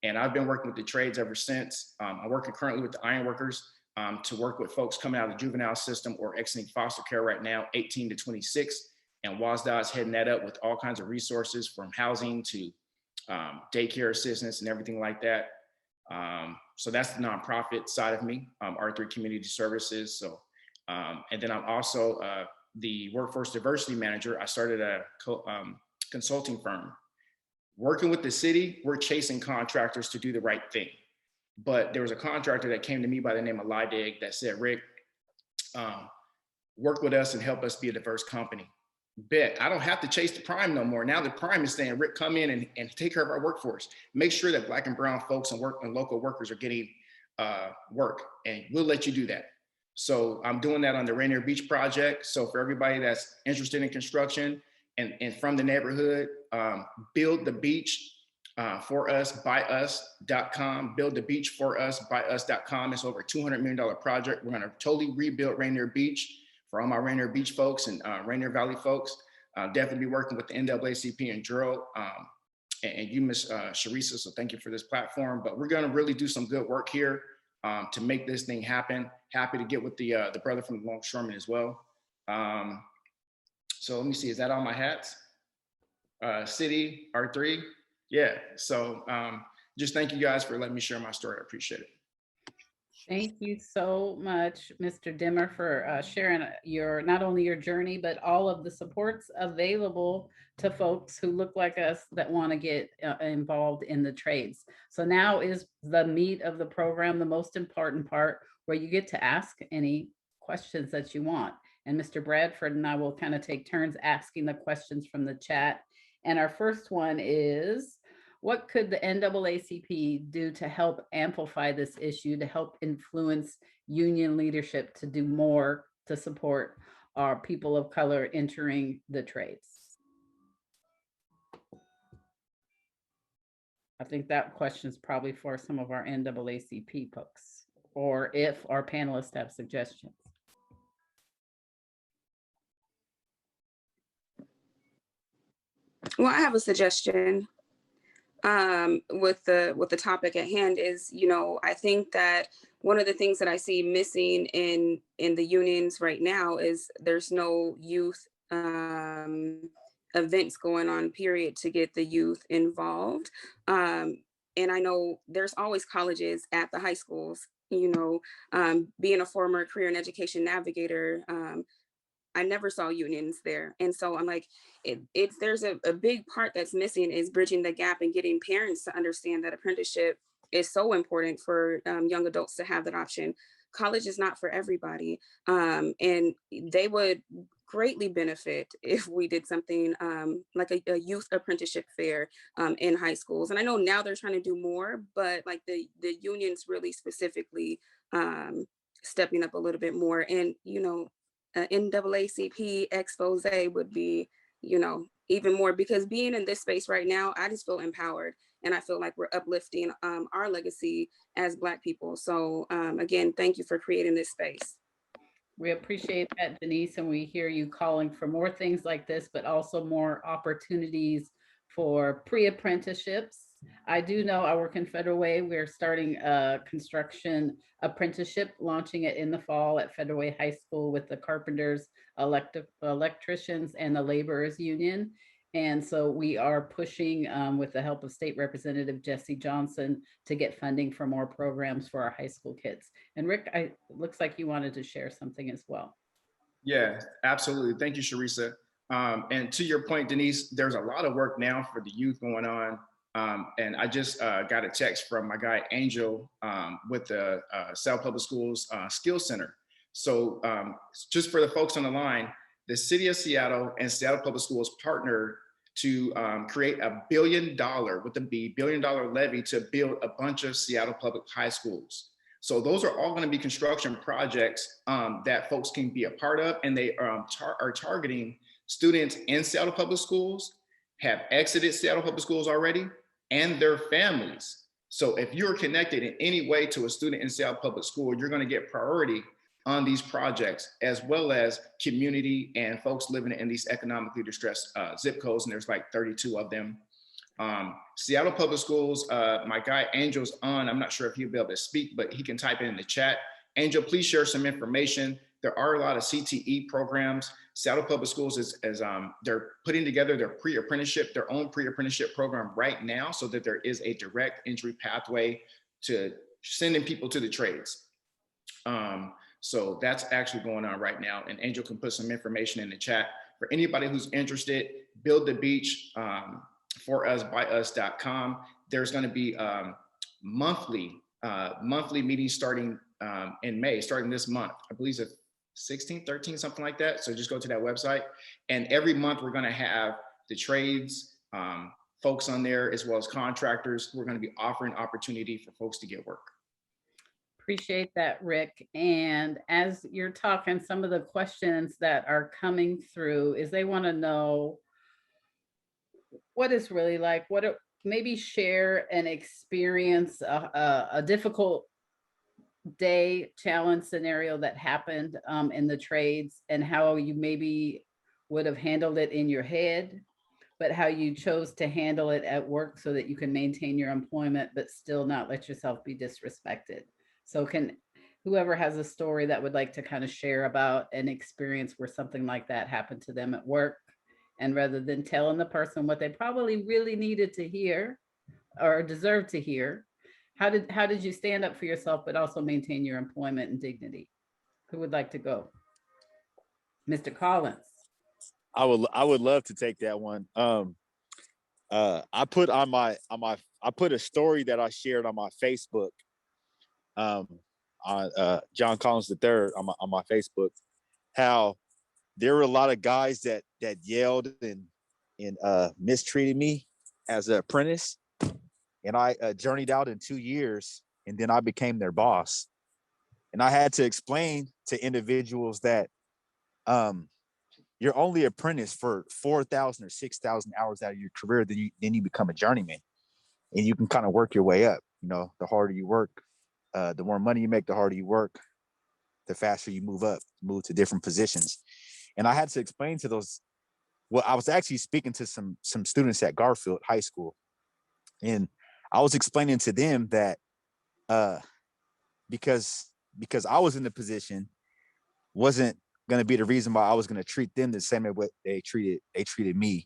S9: And I've been working with the trades ever since. I'm working currently with the ironworkers to work with folks coming out of the juvenile system or exiting foster care right now, 18 to 26. And WASDA is heading that up with all kinds of resources, from housing to daycare assistance and everything like that. So that's the nonprofit side of me, R3 Community Services. So, and then I'm also the workforce diversity manager. I started a consulting firm. Working with the city, we're chasing contractors to do the right thing. But there was a contractor that came to me by the name of Lydig that said, Rick, work with us and help us be a diverse company. Bet, I don't have to chase the prime no more. Now the prime is saying, Rick, come in and take care of our workforce. Make sure that Black and brown folks and local workers are getting work, and we'll let you do that. So I'm doing that on the Rainier Beach project. So for everybody that's interested in construction and from the neighborhood, build the beach for us by us.com, build the beach for us by us.com. It's over a $200 million project. We're going to totally rebuild Rainier Beach for all my Rainier Beach folks and Rainier Valley folks. Definitely be working with the NAACP and Drill and you, Ms. Sharisa. So thank you for this platform. But we're going to really do some good work here to make this thing happen. Happy to get with the brother from the Longshoremen as well. So let me see, is that all my hats? City, R3. Yeah, so just thank you guys for letting me share my story. I appreciate it.
S4: Thank you so much, Mr. Dimmer, for sharing not only your journey, but all of the supports available to folks who look like us that want to get involved in the trades. So now is the meat of the program, the most important part, where you get to ask any questions that you want. And Mr. Bradford and I will kind of take turns asking the questions from the chat. And our first one is, what could the NAACP do to help amplify this issue, to help influence union leadership to do more to support our people of color entering the trades? I think that question is probably for some of our NAACP folks, or if our panelists have suggestions.
S7: Well, I have a suggestion. With the topic at hand is, I think that one of the things that I see missing in the unions right now is there's no youth events going on, period, to get the youth involved. And I know there's always colleges at the high schools, being a former career and education navigator, I never saw unions there. And so I'm like, there's a big part that's missing is bridging the gap and getting parents to understand that apprenticeship is so important for young adults to have that option. College is not for everybody. And they would greatly benefit if we did something like a youth apprenticeship fair in high schools. And I know now they're trying to do more, but like the unions really specifically stepping up a little bit more. And, NAACP expose would be, even more, because being in this space right now, I just feel empowered. And I feel like we're uplifting our legacy as Black people. So again, thank you for creating this space.
S4: We appreciate that, Denise, and we hear you calling for more things like this, but also more opportunities for pre-apprenticeships. I do know I work in Federal Way. We're starting a construction apprenticeship, launching it in the fall at Federal Way High School with the carpenters, electricians, and the laborers union. And so we are pushing with the help of State Representative Jesse Johnson to get funding for more programs for our high school kids. And Rick, it looks like you wanted to share something as well.
S9: Yeah, absolutely. Thank you, Sharisa. And to your point, Denise, there's a lot of work now for the youth going on. And I just got a text from my guy, Angel, with the Seattle Public Schools Skills Center. So just for the folks on the line, the city of Seattle and Seattle Public Schools partnered to create $1 billion, with a B, $1 billion levy to build a bunch of Seattle public high schools. So those are all going to be construction projects that folks can be a part of, and they are targeting students in Seattle Public Schools, have exited Seattle Public Schools already, and their families. So if you're connected in any way to a student in Seattle Public School, you're going to get priority on these projects, as well as community and folks living in these economically distressed zip codes, and there's like 32 of them. Seattle Public Schools, my guy Angel's on. I'm not sure if he'll be able to speak, but he can type it in the chat. Angel, please share some information. There are a lot of CTE programs. Seattle Public Schools is they're putting together their own pre-apprenticeship program right now, so that there is a direct entry pathway to sending people to the trades. So that's actually going on right now, and Angel can put some information in the chat. For anybody who's interested, Build the Beach, forusbyus.com. There's going to be monthly meetings starting in May, starting this month. I believe it's 16, 13, something like that. So just go to that website. And every month we're going to have the trades folks on there, as well as contractors. We're going to be offering opportunity for folks to get work.
S4: Appreciate that, Rick. And as you're talking, some of the questions that are coming through is they want to know what it's really like, maybe share an experience, a difficult day, challenge, scenario that happened in the trades, and how you maybe would have handled it in your head, but how you chose to handle it at work so that you can maintain your employment, but still not let yourself be disrespected. So can whoever has a story that would like to kind of share about an experience where something like that happened to them at work, and rather than telling the person what they probably really needed to hear or deserved to hear, how did you stand up for yourself but also maintain your employment and dignity? Who would like to go? Mr. Collins.
S6: I would love to take that one. I put a story that I shared on my Facebook, on John Collins III on my Facebook, how there were a lot of guys that yelled and mistreated me as an apprentice, and I journeyed out in 2 years, and then I became their boss, and I had to explain to individuals that you're only apprentice for 4,000 or 6,000 hours out of your career, then you become a journeyman, and you can kind of work your way up. You know, the harder you work, the more money you make, the harder you work, the faster you move to different positions. And I had to explain to those, well, I was actually speaking to some students at Garfield High School, and I was explaining to them that because I was in the position wasn't going to be the reason why I was going to treat them the same way they treated me,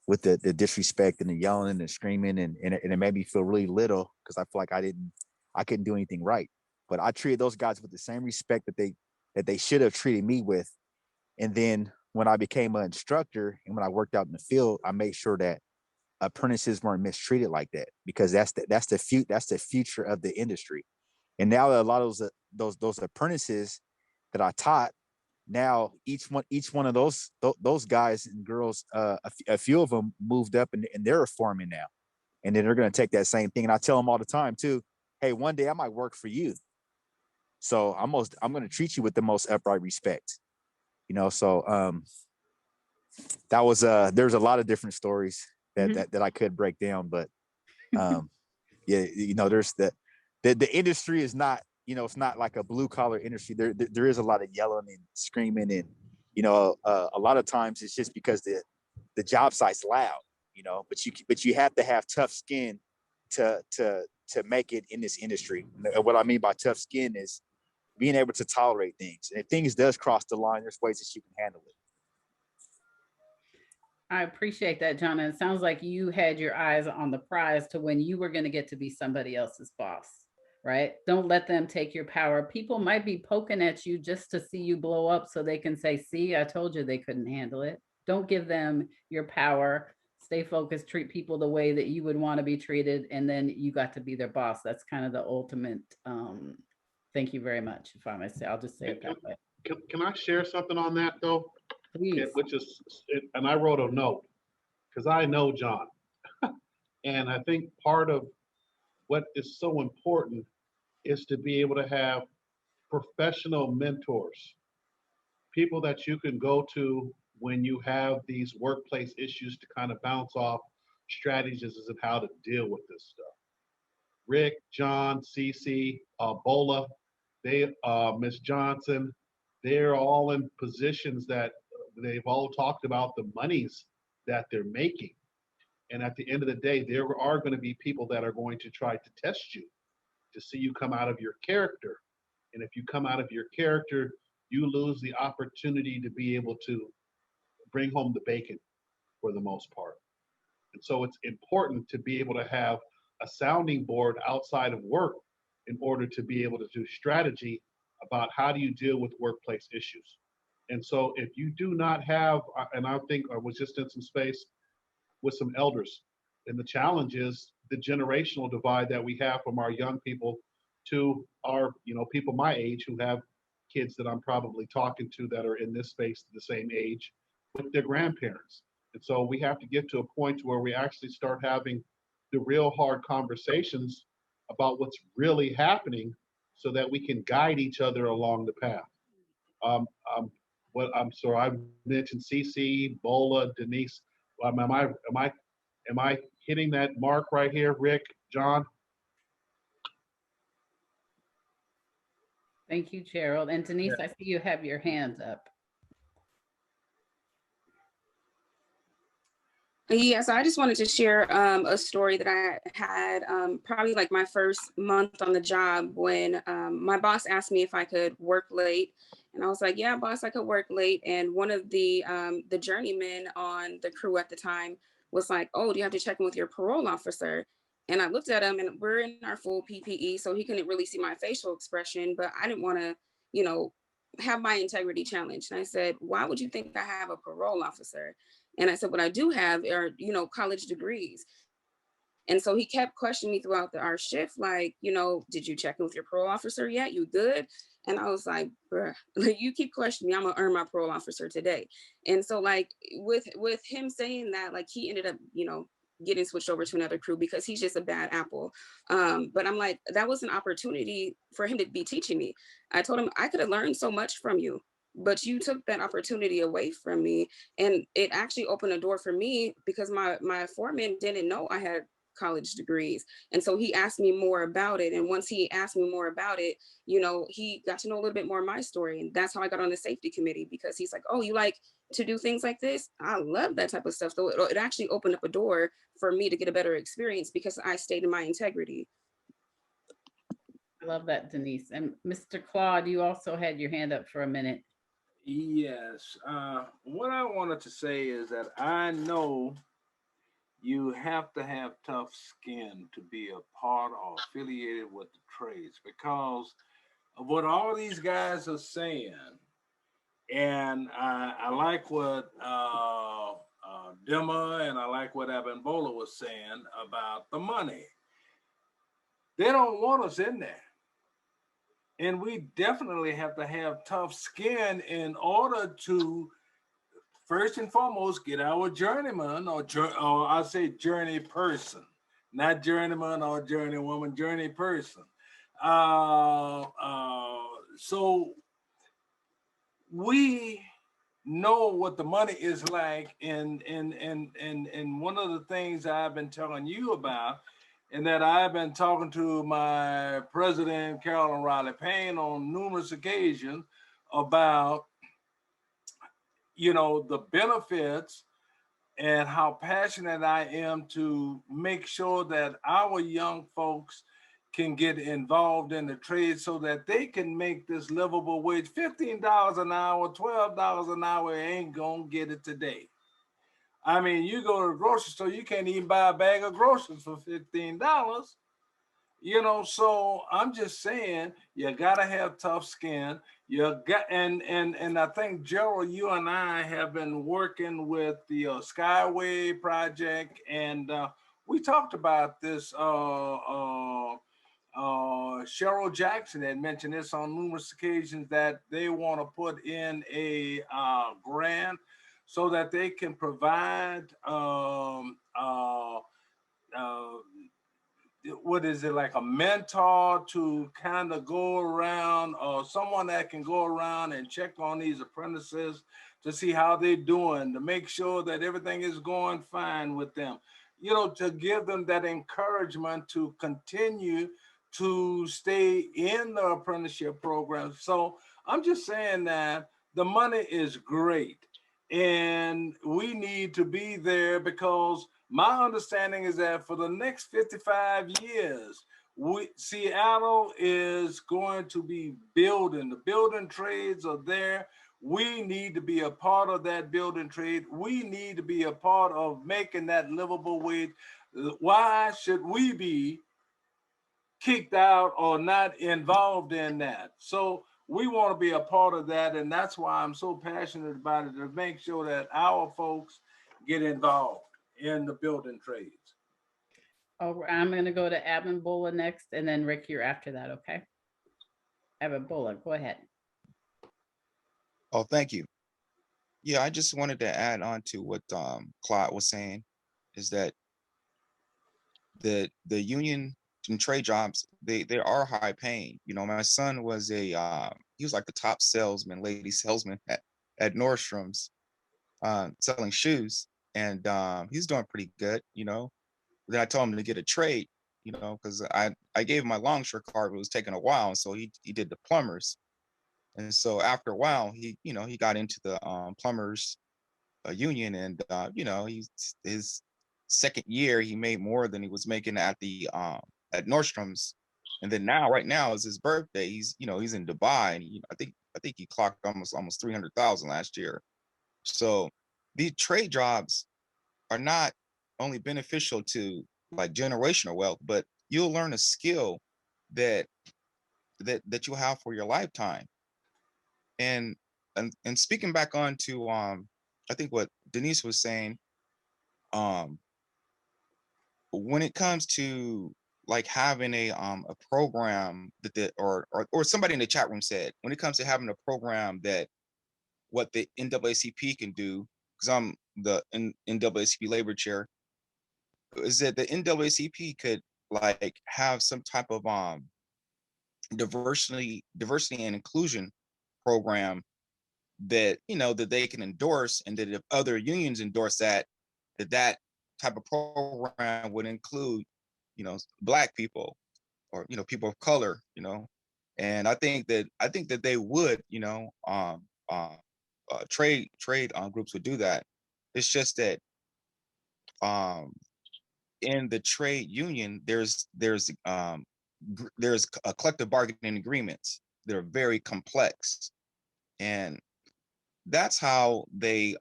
S6: with the disrespect and the yelling and the screaming, and it made me feel really little, because I feel like I couldn't do anything right. But I treated those guys with the same respect that they should have treated me with. And then when I became an instructor and when I worked out in the field, I made sure that apprentices weren't mistreated like that, because that's the future of the industry. And now a lot of those apprentices that I taught, now each one of those guys and girls, a few of them moved up, and they're a foreman now, and then they're going to take that same thing. And I tell them all the time too, hey, one day I might work for you, so I'm going to treat you with the most upright respect. You know, so that was there's a lot of different stories that I could break down, but Yeah, there's the industry is not, it's not like a blue collar industry. There is a lot of yelling and screaming, and a lot of times it's just because the job site's loud, but you have to have tough skin to make it in this industry. And what I mean by tough skin is being able to tolerate things. And if things does cross the line, there's ways that you can handle it.
S4: I appreciate that, John. And it sounds like you had your eyes on the prize to when you were going to get to be somebody else's boss, right? Don't let them take your power. People might be poking at you just to see you blow up so they can say, see, I told you they couldn't handle it. Don't give them your power. Stay focused, treat people the way that you would want to be treated. And then you got to be their boss. That's kind of the ultimate. Thank you very much. If I may say, I'll just say it that way.
S3: Can I share something on that though?
S4: Please.
S3: And I wrote a note because I know John. And I think part of what is so important is to be able to have professional mentors, people that you can go to when you have these workplace issues to kind of bounce off strategies and how to deal with this stuff. Rick, John, Cece, Bola, Miss Johnson, they're all in positions that they've all talked about the monies that they're making. And at the end of the day, there are going to be people that are going to try to test you to see you come out of your character. And if you come out of your character, you lose the opportunity to be able to bring home the bacon for the most part. And so it's important to be able to have a sounding board outside of work in order to be able to do strategy about how do you deal with workplace issues. And so if you do not have, and I think I was just in some space with some elders, and the challenge is the generational divide that we have from our young people to our, people my age who have kids that I'm probably talking to that are in this space the same age with their grandparents. And so we have to get to a point where we actually start having the real hard conversations about what's really happening so that we can guide each other along the path. I'm sorry, I mentioned CC, Bola, Denise. Am I hitting that mark right here, Rick, John?
S4: Thank you, Gerald. And Denise, I see you have your hands up.
S7: Yes, I just wanted to share a story that I had probably like my first month on the job when my boss asked me if I could work late. And I was like, yeah, boss, I could work late. And one of the journeymen on the crew at the time was like, oh, do you have to check in with your parole officer? And I looked at him, and we're in our full PPE, so he couldn't really see my facial expression, but I didn't want to, have my integrity challenged. And I said, why would you think I have a parole officer? And I said, what I do have are, college degrees. And so he kept questioning me throughout our shift, like, did you check in with your parole officer yet? You good? And I was like, bruh, like, you keep questioning me, I'm gonna earn my parole officer today. And so like with him saying that, like he ended up, getting switched over to another crew because he's just a bad apple. But I'm like, that was an opportunity for him to be teaching me. I told him I could have learned so much from you, but you took that opportunity away from me. And it actually opened a door for me because my foreman didn't know I had college degrees. And so he asked me more about it. And once he asked me more about it, he got to know a little bit more of my story. And that's how I got on the safety committee, because he's like, oh, you like to do things like this? I love that type of stuff. So it actually opened up a door for me to get a better experience because I stayed in my integrity.
S4: I love that, Denise. And Mr. Claude, you also had your hand up for a minute.
S1: Yes. What I wanted to say is that I know you have to have tough skin to be a part or affiliated with the trades because of what all these guys are saying. And I like what Dima and I like what Abimbola was saying about the money. They don't want us in there. And we definitely have to have tough skin in order to, first and foremost, get our journeyman or I say journey person, not journeyman or journeywoman, journey person. So we know what the money is like, and one of the things I've been telling you about, in that I've been talking to my president, Carolyn Riley Payne, on numerous occasions about, the benefits and how passionate I am to make sure that our young folks can get involved in the trade so that they can make this livable wage. $15 an hour, $12 an hour ain't gonna get it today. I mean, you go to the grocery store, you can't even buy a bag of groceries for $15. So I'm just saying you gotta have tough skin. You got and I think Gerald, you and I have been working with the Skyway project, and we talked about this. Cheryl Jackson had mentioned this on numerous occasions that they want to put in a grant so that they can provide what is it, like a mentor to kind of go around, or someone that can go around and check on these apprentices to see how they're doing, to make sure that everything is going fine with them, to give them that encouragement to continue to stay in the apprenticeship program. So I'm just saying that the money is great and we need to be there, because my understanding is that for the next 55 years, Seattle is going to be building. The building trades are there. We need to be a part of that building trade. We need to be a part of making that livable wage. Why should we be kicked out or not involved in that? So we want to be a part of that, and that's why I'm so passionate about it, to make sure that our folks get involved in the building trades.
S4: Oh, I'm going to go to Abin Bulla next, and then Rick, you're after that, okay? Abin Bulla, go ahead.
S8: Oh, thank you. Yeah, I just wanted to add on to what Claude was saying, is that the union and trade jobs, they are high paying. My son was he was like the top salesman, lady salesman at Nordstrom's, selling shoes, and he's doing pretty good. Then I told him to get a trade, because I gave him my longshore card, but it was taking a while, and so he did the plumbers. And so after a while, he got into the plumbers union, and his second year he made more than he was making at Nordstrom's. And then right now is his birthday. He's in Dubai, and I think he clocked almost 300,000 last year. So these trade jobs are not only beneficial to like generational wealth, but you'll learn a skill that you'll have for your lifetime. And speaking back on to I think what Denise was saying, um when it comes to like having a program or somebody in the chat room said, when it comes to having a program that what the NAACP can do, because I'm the NAACP labor chair, is that the NAACP could like have some type of diversity and inclusion program that that they can endorse, and that if other unions endorse that type of program would include Black people, or people of color, and I think that they would, trade groups would do that. It's just that in the trade union, there's a collective bargaining agreements that are very complex, and that's how they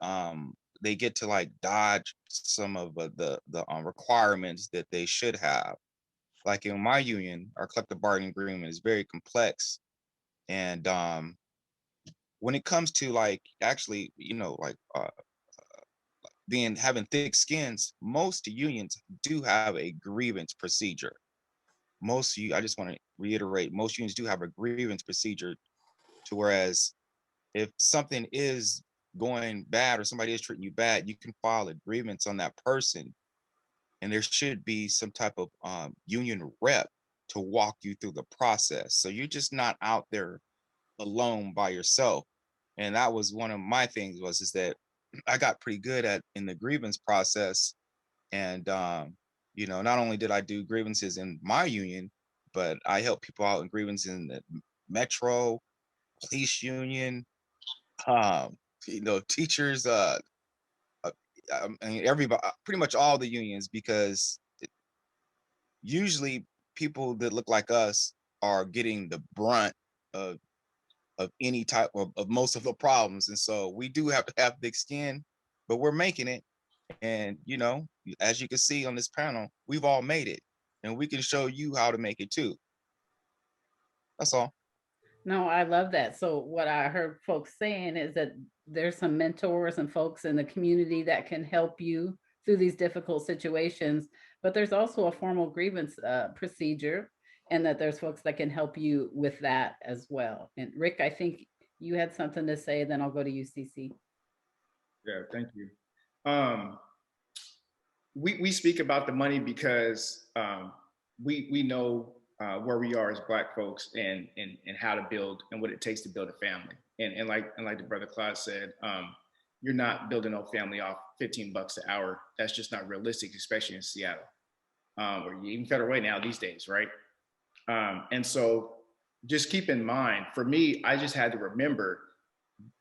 S8: get to like dodge some of the requirements that they should have. Like in my union, our collective bargaining agreement is very complex, and when it comes to like actually like having thick skins, most unions do have a grievance procedure. I just want to reiterate, most unions do have a grievance procedure, to whereas if something is going bad or somebody is treating you bad, you can file a grievance on that person, and there should be some type of union rep to walk you through the process, so you're just not out there alone by yourself. And that was one of my things, is that I got pretty good in the grievance process, and You know, not only did I do grievances in my union, but I helped people out in grievances in the Metro, police union, you know, teachers, I mean, everybody, pretty much all the unions, because usually people that look like us are getting the brunt of any type of most of the problems. And so we do have to have thick skin, but we're making it. And, you know, as you can see on this panel, we've all made it, and we can show you how to make it too. That's all.
S4: No, I love that. So what I heard folks saying is that there's some mentors and folks in the community that can help you through these difficult situations, but there's also a formal grievance procedure, and that there's folks that can help you with that as well. And Rick, I think you had something to say, then I'll go to UCC.
S9: Yeah, thank you. We speak about the money because we know where we are as Black folks, and how to build and what it takes to build a family. And like the brother Claude said, you're not building no family off $15 an hour. That's just not realistic, especially in Seattle, or even Federal Way now these days, right? And so just keep in mind, for me, I just had to remember,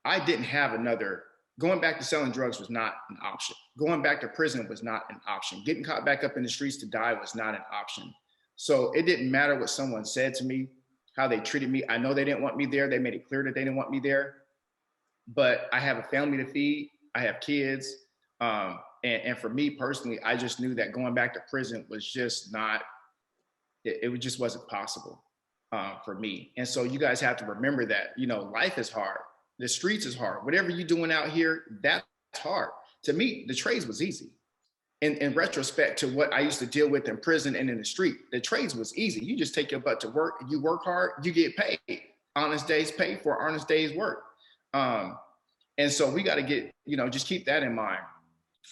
S9: I didn't have another. Going back to selling drugs was not an option. Going back to prison was not an option. Getting caught back up in the streets to die was not an option. So it didn't matter what someone said to me, how they treated me. I know they didn't want me there. They made it clear that they didn't want me there. But I have a family to feed. I have kids. And for me personally, I just knew that going back to prison was just not, it just wasn't possible for me. And so you guys have to remember that, you know, life is hard. The streets is hard. Whatever you're doing out here, that's hard. To me, the trades was easy. In retrospect to what I used to deal with in prison and in the street, the trades was easy. You just take your butt to work, you work hard, you get paid. Honest days paid for honest days work. And so we got to get, you know, just keep that in mind.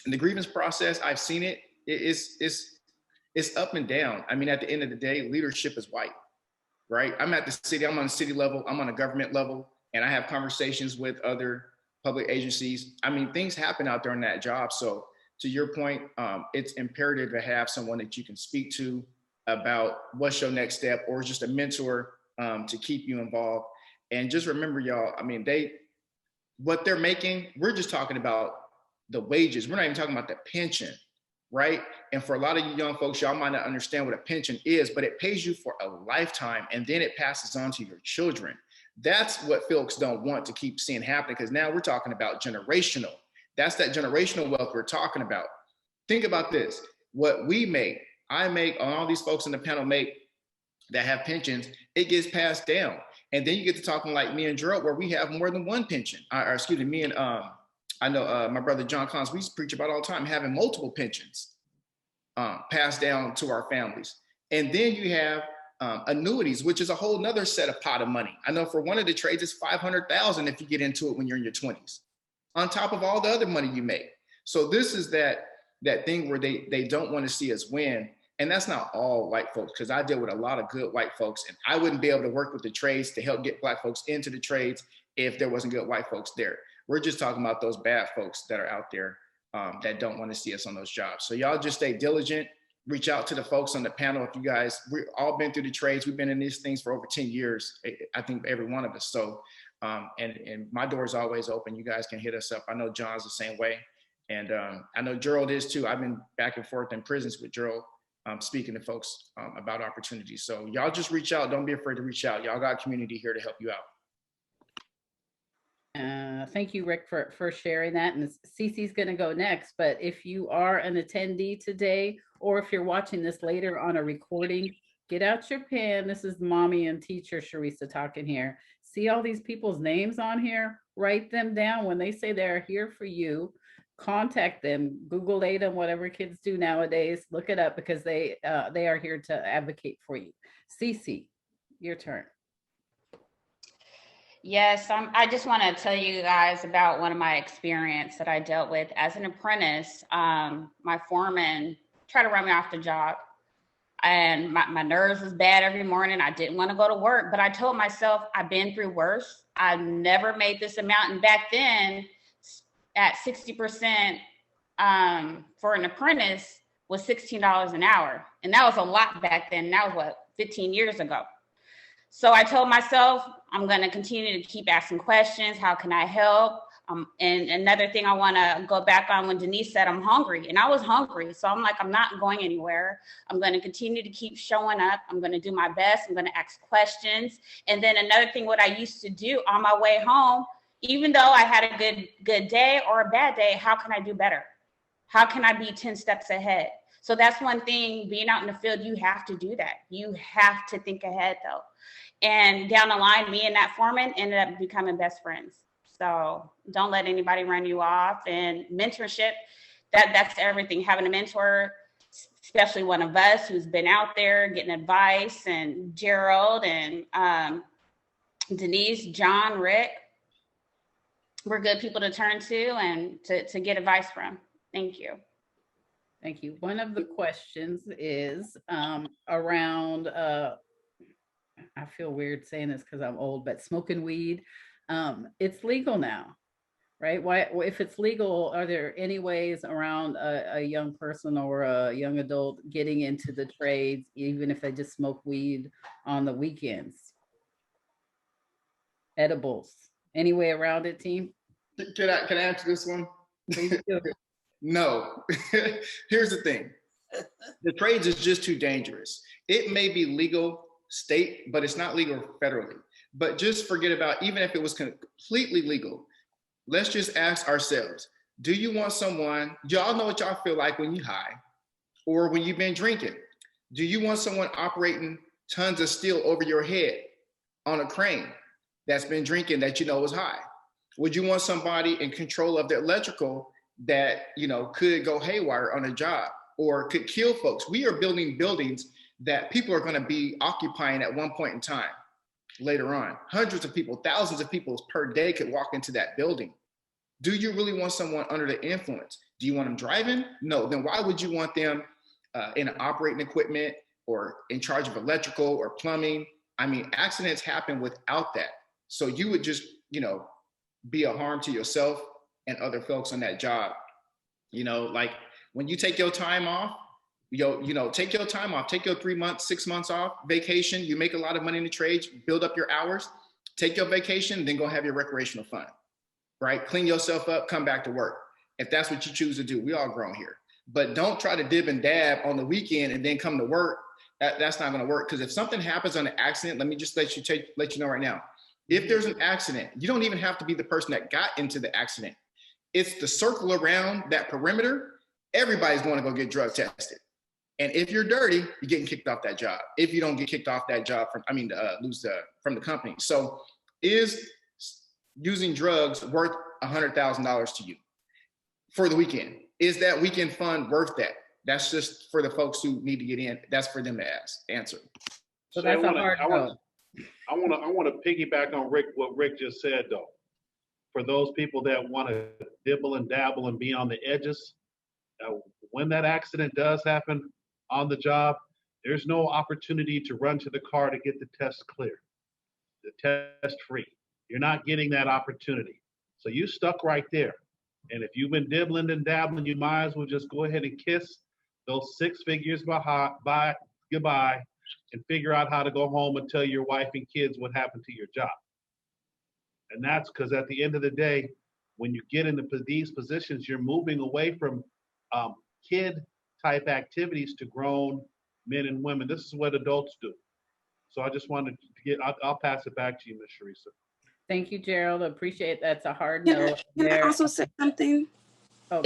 S9: In the grievance process, I've seen it. It's up and down. I mean, at the end of the day, leadership is white, right? I'm at the city, I'm on the city level, I'm on a government level, and I have conversations with other public agencies. I mean, things happen out there in that job. So to your point, it's imperative to have someone that you can speak to about what's your next step, or just a mentor to keep you involved. And just remember, y'all, I mean, what they're making, we're just talking about the wages. We're not even talking about the pension, right? And for a lot of you young folks, y'all might not understand what a pension is, but it pays you for a lifetime, and then it passes on to your children. That's what folks don't want to keep seeing happen, because now we're talking about generational. That's that generational wealth we're talking about. Think about this. What we make, I make, and all these folks in the panel make that have pensions, it gets passed down. And then you get to talking like me and Gerald, where we have more than one pension. Or excuse me and I know my brother John Collins, we preach about all the time, having multiple pensions passed down to our families. And then you have annuities, which is a whole nother set of pot of money. I know for one of the trades, it's $500,000 if you get into it when you're in your 20s, on top of all the other money you make. So this is that thing where they don't want to see us win. And that's not all white folks, because I deal with a lot of good white folks, and I wouldn't be able to work with the trades to help get Black folks into the trades if there wasn't good white folks there. We're just talking about those bad folks that are out there that don't want to see us on those jobs. So y'all just stay diligent. Reach out to the folks on the panel. If you guys, we've all been through the trades. We've been in these things for over 10 years. I think every one of us. So, and my door is always open. You guys can hit us up. I know John's the same way. And I know Gerald is too. I've been back and forth in prisons with Gerald, speaking to folks about opportunities. So y'all just reach out. Don't be afraid to reach out. Y'all got a community here to help you out.
S4: Thank you, Rick, for sharing that. And Cece's going to go next. But if you are an attendee today, or if you're watching this later on a recording, get out your pen. This is mommy and teacher Sharissa talking here. See all these people's names on here? Write them down. When they say they're here for you, contact them. Google them, whatever kids do nowadays. Look it up, because they are here to advocate for you. Cece, your turn.
S5: Yes, I just want to tell you guys about one of my experience that I dealt with as an apprentice. My foreman tried to run me off the job, and my nerves was bad every morning. I didn't want to go to work, but I told myself I've been through worse. I never made this amount. And back then, at 60% for an apprentice, was $16 an hour. And that was a lot back then. That was what, 15 years ago. So I told myself, I'm going to continue to keep asking questions. How can I help? And another thing I want to go back on when Denise said I'm hungry, and I was hungry. So I'm like, I'm not going anywhere. I'm going to continue to keep showing up. I'm going to do my best. I'm going to ask questions. And then another thing, what I used to do on my way home, even though I had a good day or a bad day, how can I do better? How can I be 10 steps ahead? So that's one thing, being out in the field, you have to do that. You have to think ahead though. And down the line, me and that foreman ended up becoming best friends. So don't let anybody run you off. And mentorship, that's everything. Having a mentor, especially one of us who's been out there getting advice, and Gerald and Denise, John, Rick, we're good people to turn to and to get advice from. Thank you.
S4: Thank you. One of the questions is around, I feel weird saying this because I'm old, but smoking weed, it's legal now, right? Why, if it's legal, are there any ways around a young person or a young adult getting into the trades, even if they just smoke weed on the weekends? Edibles, any way around it, team?
S9: Can I answer this one?
S4: Please do.
S9: No. Here's the thing. The trades is just too dangerous. It may be legal state, but it's not legal federally. But just forget about, even if it was completely legal, let's just ask ourselves, do you want someone, y'all know what y'all feel like when you high or when you've been drinking? Do you want someone operating tons of steel over your head on a crane that's been drinking that you know is high? Would you want somebody in control of the electrical that, you know, could go haywire on a job or could kill folks? We are building buildings that people are going to be occupying at one point in time later on. Hundreds of people, thousands of people per day could walk into that building. Do you really want someone under the influence? Do you want them driving? No. Then why would you want them in operating equipment or in charge of electrical or plumbing? I mean, accidents happen without that. So you would just, you know, be a harm to yourself and other folks on that job. You know, like when you take your time off, take your time off, take your 3 months, 6 months off vacation. You make a lot of money in the trades, build up your hours, take your vacation, then go have your recreational fun, right? Clean yourself up, come back to work. If that's what you choose to do, we all grown here. But don't try to dib and dab on the weekend and then come to work. That's not gonna work. Because if something happens on an accident, let me just let you know right now. If there's an accident, you don't even have to be the person that got into the accident. It's the circle around that perimeter. Everybody's going to go get drug tested. And if you're dirty, you're getting kicked off that job. If you don't get kicked off that job from the company. So is using drugs worth $100,000 to you for the weekend? Is that weekend fun worth that? That's just for the folks who need to get in. That's for them to answer.
S4: So that's a hard no.
S3: I want to piggyback on what Rick just said though. For those people that want to dibble and dabble and be on the edges, when that accident does happen on the job, there's no opportunity to run to the car to get the test clear, the test free. You're not getting that opportunity. So you stuck right there. And if you've been dibbling and dabbling, you might as well just go ahead and kiss those 6 figures goodbye and figure out how to go home and tell your wife and kids what happened to your job. And that's because at the end of the day, when you get into these positions, you're moving away from kid type activities to grown men and women. This is what adults do. So I just wanted to I'll pass it back to you, Ms. Sharisa.
S4: Thank you, Gerald. Appreciate that's a hard
S7: Can
S4: no.
S7: I also say something?
S4: Oh,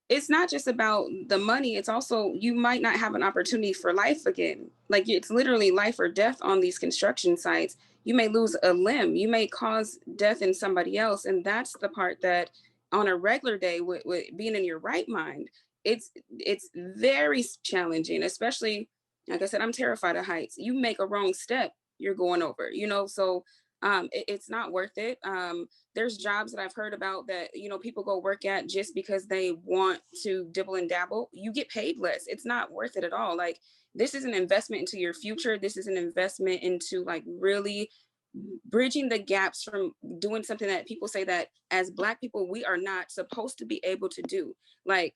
S7: it's not just about the money. It's also, you might not have an opportunity for life again. Like it's literally life or death on these construction sites. You may lose a limb. You may cause death in somebody else. And that's the part that on a regular day with being in your right mind, it's very challenging, especially, like I said, I'm terrified of heights. You make a wrong step, you're going over, so it's not worth it. There's jobs that I've heard about that, people go work at just because they want to dibble and dabble. You get paid less. It's not worth it at all. Like, this is an investment into your future. This is an investment into like really bridging the gaps from doing something that people say that as Black people, we are not supposed to be able to do. Like,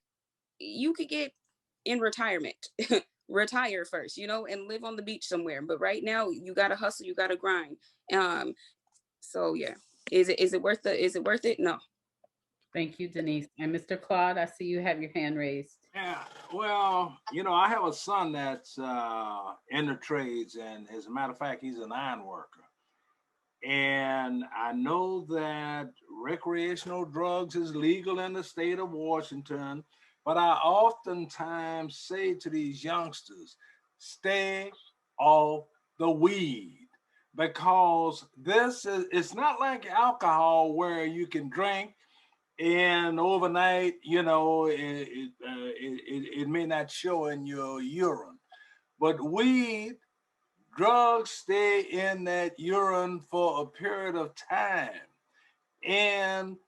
S7: you could get in retirement. Retire first, you know, and live on the beach somewhere. But right now you gotta hustle, you gotta grind. So yeah. Is it worth it? No.
S4: Thank you, Denise. And Mr. Claude, I see you have your hand raised.
S1: Yeah, well, I have a son that's in the trades, and as a matter of fact, he's an iron worker. And I know that recreational drugs is legal in the state of Washington, but I oftentimes say to these youngsters, stay off the weed, because it's not like alcohol where you can drink and overnight, it may not show in your urine. But weed, drugs stay in that urine for a period of time. And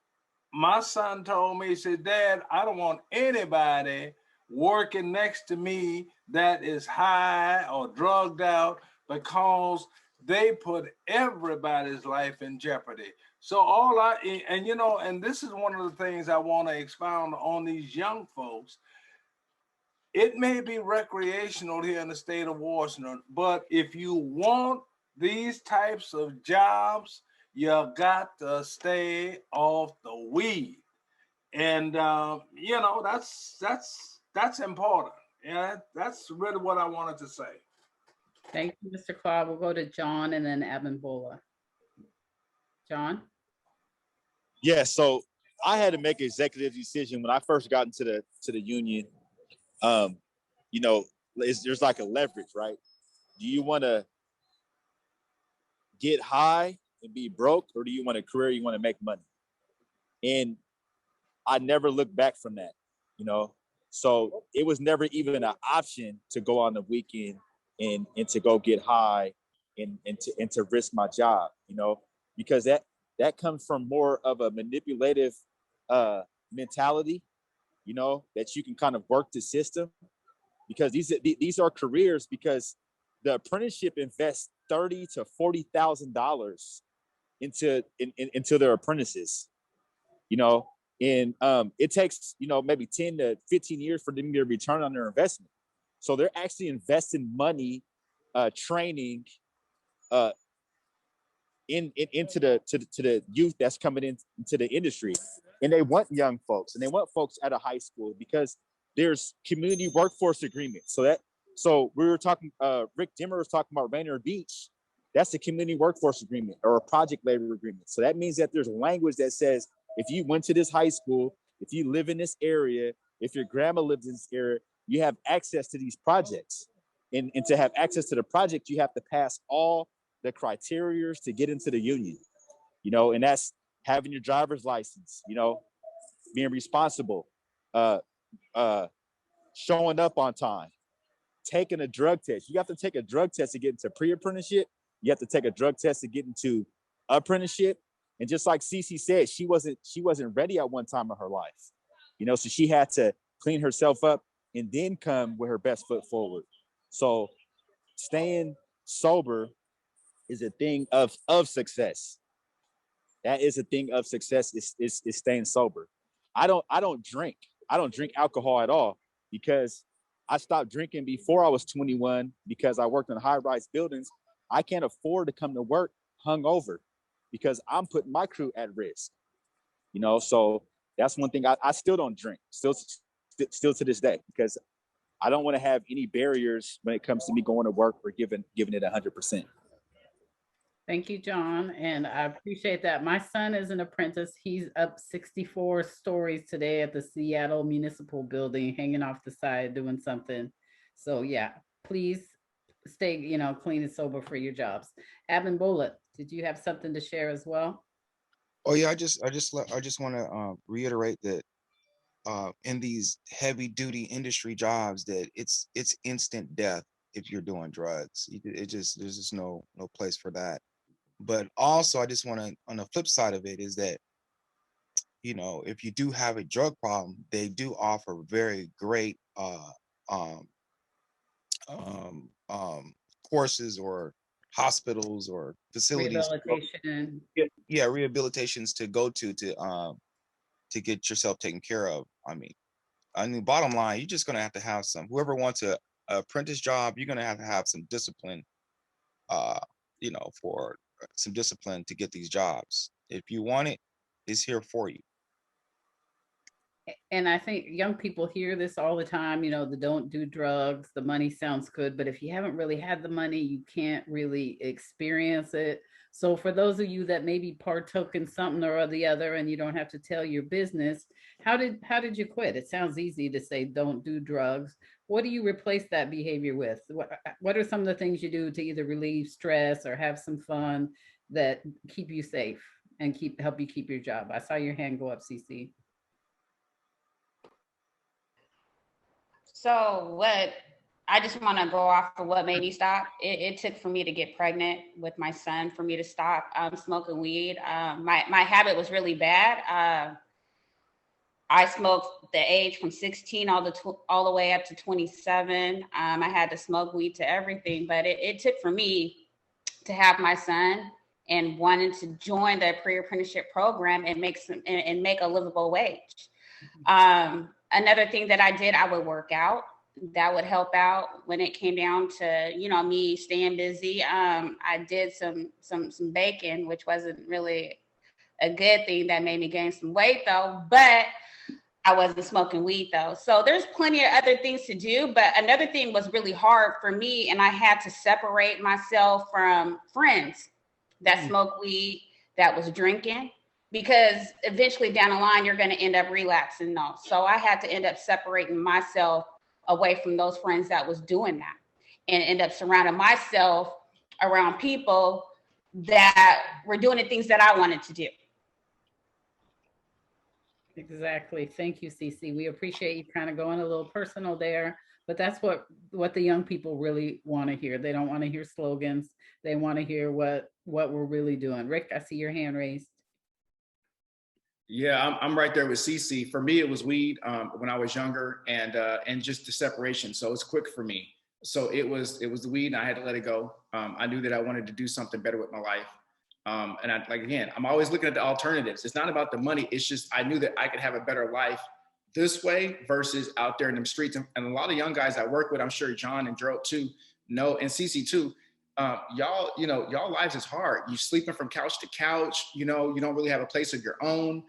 S1: my son told me, he said, Dad, I don't want anybody working next to me that is high or drugged out, because they put everybody's life in jeopardy. So and this is one of the things I want to expound on these young folks. It may be recreational here in the state of Washington, but if you want these types of jobs, you got to stay off the weed. And that's important. Yeah, that's really what I wanted to say.
S4: Thank you, Mr. Claude. We'll go to John and then Abimbola. John?
S6: Yeah, so I had to make an executive decision when I first got into the union. There's like a leverage, right? Do you want to get high and be broke, or do you want a career, you want to make money? And I never looked back from that, so it was never even an option to go on the weekend and to go get high and to risk my job, because that comes from more of a manipulative mentality, that you can kind of work the system, because these are careers, because the apprenticeship invests $30,000 to $40,000 into their apprentices, and it takes maybe 10 to 15 years for them to get a return on their investment. So they're actually investing money, training, into the youth that's coming into the industry, and they want young folks, and they want folks out of high school, because there's community workforce agreements. So we were talking, Rick Dimmer was talking about Rainier Beach. That's a community workforce agreement or a project labor agreement. So that means that there's language that says, if you went to this high school, if you live in this area, if your grandma lives in this area, you have access to these projects. And to have access to the project, you have to pass all the criteria to get into the union, and that's having your driver's license, being responsible, showing up on time, taking a drug test. You have to take a drug test to get into pre-apprenticeship. You have to take a drug test to get into apprenticeship. And just like Cece said, she wasn't ready at one time in her life, so she had to clean herself up and then come with her best foot forward. So staying sober is a thing of success. That is a thing of success, is staying sober. I don't drink alcohol at all, because I stopped drinking before I was 21, because I worked in high-rise buildings. I can't afford to come to work hungover, because I'm putting my crew at risk. So that's one thing. I still don't drink, still to this day, because I don't want to have any barriers when it comes to me going to work or giving it 100%.
S4: Thank you, John. And I appreciate that. My son is an apprentice. He's up 64 stories today at the Seattle Municipal Building, hanging off the side, doing something. So yeah, please stay, clean and sober for your jobs. Abimbola, did you have something to share as well?
S8: Oh yeah, I just want to reiterate that in these heavy duty industry jobs, that it's instant death if you're doing drugs. There's just no place for that. But also, I just want to, on the flip side of it, is that, if you do have a drug problem, they do offer very great courses or hospitals or facilities.
S4: Rehabilitation.
S8: Yeah, rehabilitations to go to get yourself taken care of. I mean, I mean, bottom line, you're just gonna have to have some. Whoever wants a apprentice job, you're gonna have some discipline. You know, for some discipline to get these jobs. If you want it, it's here for you.
S4: And I think young people hear this all the time, you know, the don't do drugs, the money sounds good, but if you haven't really had the money, you can't really experience it. So for those of you that maybe partook in something or the other and you don't have to tell your business, how did you quit? It sounds easy to say don't do drugs. What do you replace that behavior with? What are some of the things you do to either relieve stress or have some fun that keep you safe and help you keep your job? I saw your hand go up, CC.
S5: So I just want to go off of what made me stop. It took for me to get pregnant with my son for me to stop smoking weed. My habit was really bad. I smoked the age from 16 all the way up to 27. I had to smoke weed to everything, but it took for me to have my son and wanted to join the pre-apprenticeship program and make a livable wage. Another thing that I did, I would work out. That would help out when it came down to, you know, me staying busy. I did some baking, which wasn't really a good thing. That made me gain some weight though, but I wasn't smoking weed though. So there's plenty of other things to do. But another thing was really hard for me, and I had to separate myself from friends that smoke weed, that was drinking, because eventually down the line, you're going to end up relapsing though. So I had to end up separating myself away from those friends that was doing that and end up surrounding myself around people that were doing the things that I wanted to do.
S4: Exactly. Thank you, Cece. We appreciate you kind of going a little personal there, but that's what the young people really want to hear. They don't want to hear slogans. They want to hear what we're really doing. Rick, I see your hand raised.
S9: Yeah, I'm right there with CC. For me, it was weed when I was younger, and just the separation. So it's quick for me. So it was the weed, and I had to let it go. I knew that I wanted to do something better with my life. And I'm always looking at the alternatives. It's not about the money. It's just I knew that I could have a better life this way versus out there in the streets. And a lot of young guys I work with, I'm sure John and Drew too know, and CC too. Y'all lives is hard. You sleeping from couch to couch, you don't really have a place of your own,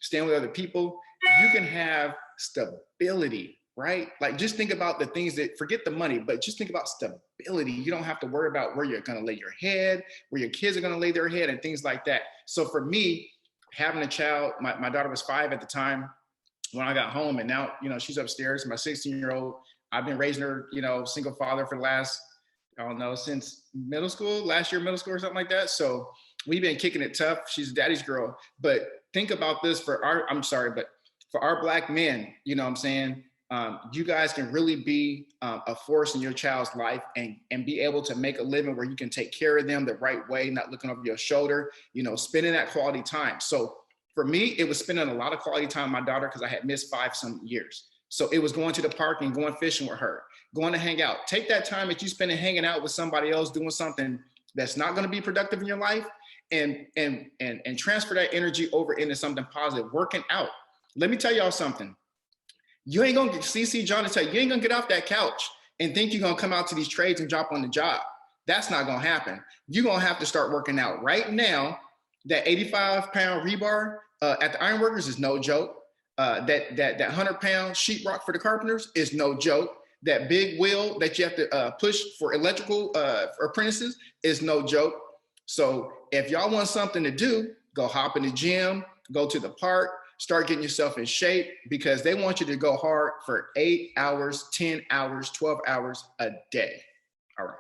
S9: staying with other people. You can have stability, right? Like just think about the things forget the money, but just think about stability. You don't have to worry about where you're going to lay your head, where your kids are going to lay their head and things like that. So for me, having a child, my daughter was 5 at the time when I got home, and now, she's upstairs, my 16-year-old. I've been raising her, single father for the last, I don't know, since last year middle school or something like that. So we've been kicking it tough. She's daddy's girl. But think about this for our Black men, you know what I'm saying? You guys can really be a force in your child's life and be able to make a living where you can take care of them the right way, not looking over your shoulder, spending that quality time. So for me, it was spending a lot of quality time with my daughter because I had missed 5 some years. So it was going to the park and going fishing with her, going to hang out. Take that time that you spend hanging out with somebody else, doing something that's not going to be productive in your life, and transfer that energy over into something positive, working out. Let me tell y'all something. You ain't going to CC John to tell you ain't going to get off that couch and think you're going to come out to these trades and drop on the job. That's not going to happen. You're going to have to start working out right now. That 85-pound rebar at the ironworkers is no joke. That 100-pound sheetrock for the carpenters is no joke. That big wheel that you have to push for electrical apprentices is no joke. So if y'all want something to do, go hop in the gym, go to the park, start getting yourself in shape, because they want you to go hard for 8 hours, 10 hours, 12 hours a day. All right.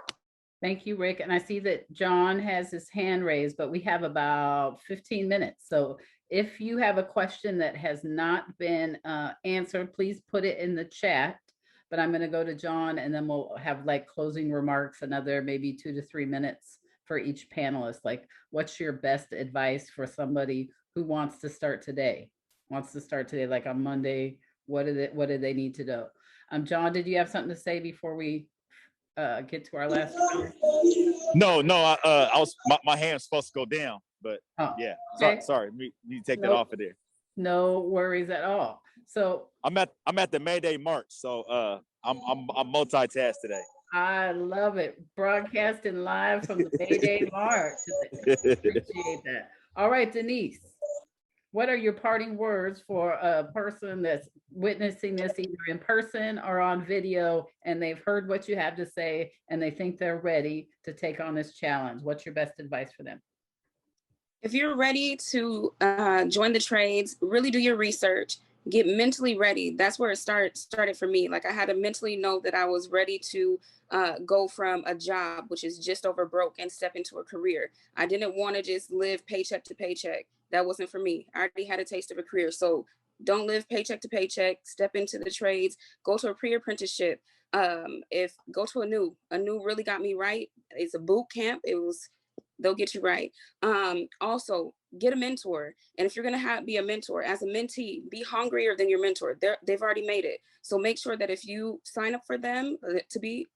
S4: Thank you, Rick. And I see that John has his hand raised, but we have about 15 minutes. So if you have a question that has not been answered, please put it in the chat. But I'm going to go to John, and then we'll have like closing remarks, another maybe 2 to 3 minutes for each panelist. Like, what's your best advice for somebody who wants to start today? Like on Monday, what do they need to do? John, did you have something to say before we get to our last panel?
S6: No, I was my hand's supposed to go down, but yeah.
S4: Okay.
S6: Sorry, you take that off of there.
S4: No worries at all. So
S6: I'm at the Mayday March, so I'm multitask today.
S4: I love it. Broadcasting live from the Mayday March. Appreciate that. All right, Denise, what are your parting words for a person that's witnessing this either in person or on video, and they've heard what you have to say and they think they're ready to take on this challenge? What's your best advice for them?
S7: If you're ready to join the trades, really do your research, get mentally ready. That's where it started for me. Like I had to mentally know that I was ready to go from a job, which is just over broke, and step into a career. I didn't want to just live paycheck to paycheck. That wasn't for me. I already had a taste of a career. So don't live paycheck to paycheck, step into the trades, go to a pre-apprenticeship. If go to a new really got me right. It's a boot camp. They'll get you right. Also, get a mentor. And if you're going to be a mentor, as a mentee, be hungrier than your mentor. They've already made it. So make sure that if you sign up for them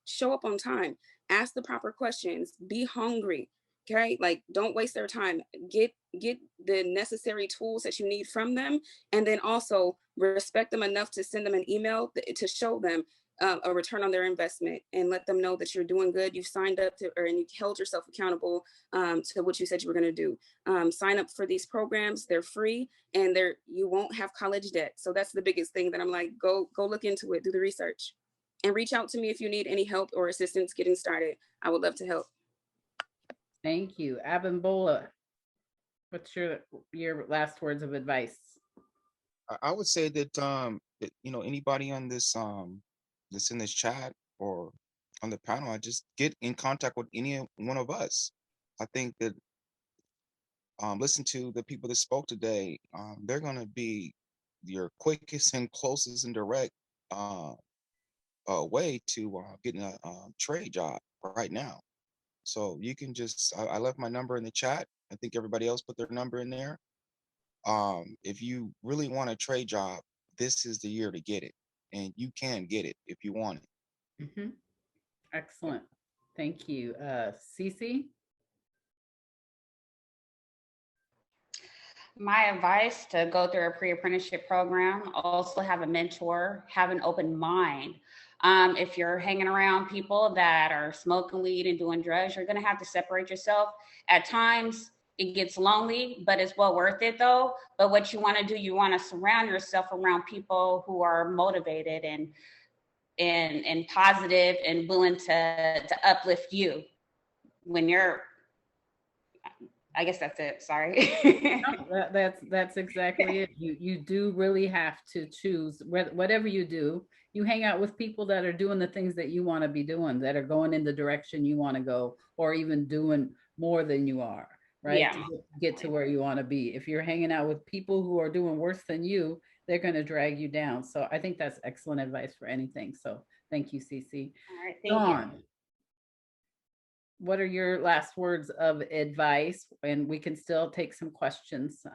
S7: show up on time, ask the proper questions, be hungry. Okay. Like don't waste their time. Get the necessary tools that you need from them. And then also respect them enough to send them an email to show them a return on their investment, and let them know that you're doing good. You've signed up to, and you held yourself accountable to what you said you were going to do. Sign up for these programs. They're free, and you won't have college debt. So that's the biggest thing that I'm like, go look into it, do the research, and reach out to me if you need any help or assistance getting started. I would love to help.
S4: Thank you. Abimbola, what's your last words of advice?
S8: I would say that anybody on this that's in this chat or on the panel, I just get in contact with any one of us. I think that listen to the people that spoke today. They're going to be your quickest and closest and direct way to getting a trade job right now. So you can just, I left my number in the chat. I think everybody else put their number in there. If you really want a trade job, this is the year to get it. And you can get it if you want it.
S4: Mm-hmm. Excellent. Thank you. Cece?
S5: My advice to go through a pre-apprenticeship program, also have a mentor, have an open mind. If you're hanging around people that are smoking weed and doing drugs, you're going to have to separate yourself. At times, it gets lonely, but it's well worth it though. But what you want to do, you want to surround yourself around people who are motivated and positive and willing to uplift you when you're, I guess that's it. Sorry.
S4: No, that's exactly it. You do really have to choose whatever you do. You hang out with people that are doing the things that you want to be doing, that are going in the direction you want to go, or even doing more than you are, right?
S5: Yeah.
S4: To get to where you want to be. If you're hanging out with people who are doing worse than you, they're going to drag you down. So I think that's excellent advice for anything. So thank you, Cece.
S5: All right, thank you.
S4: What are your last words of advice? And we can still take some questions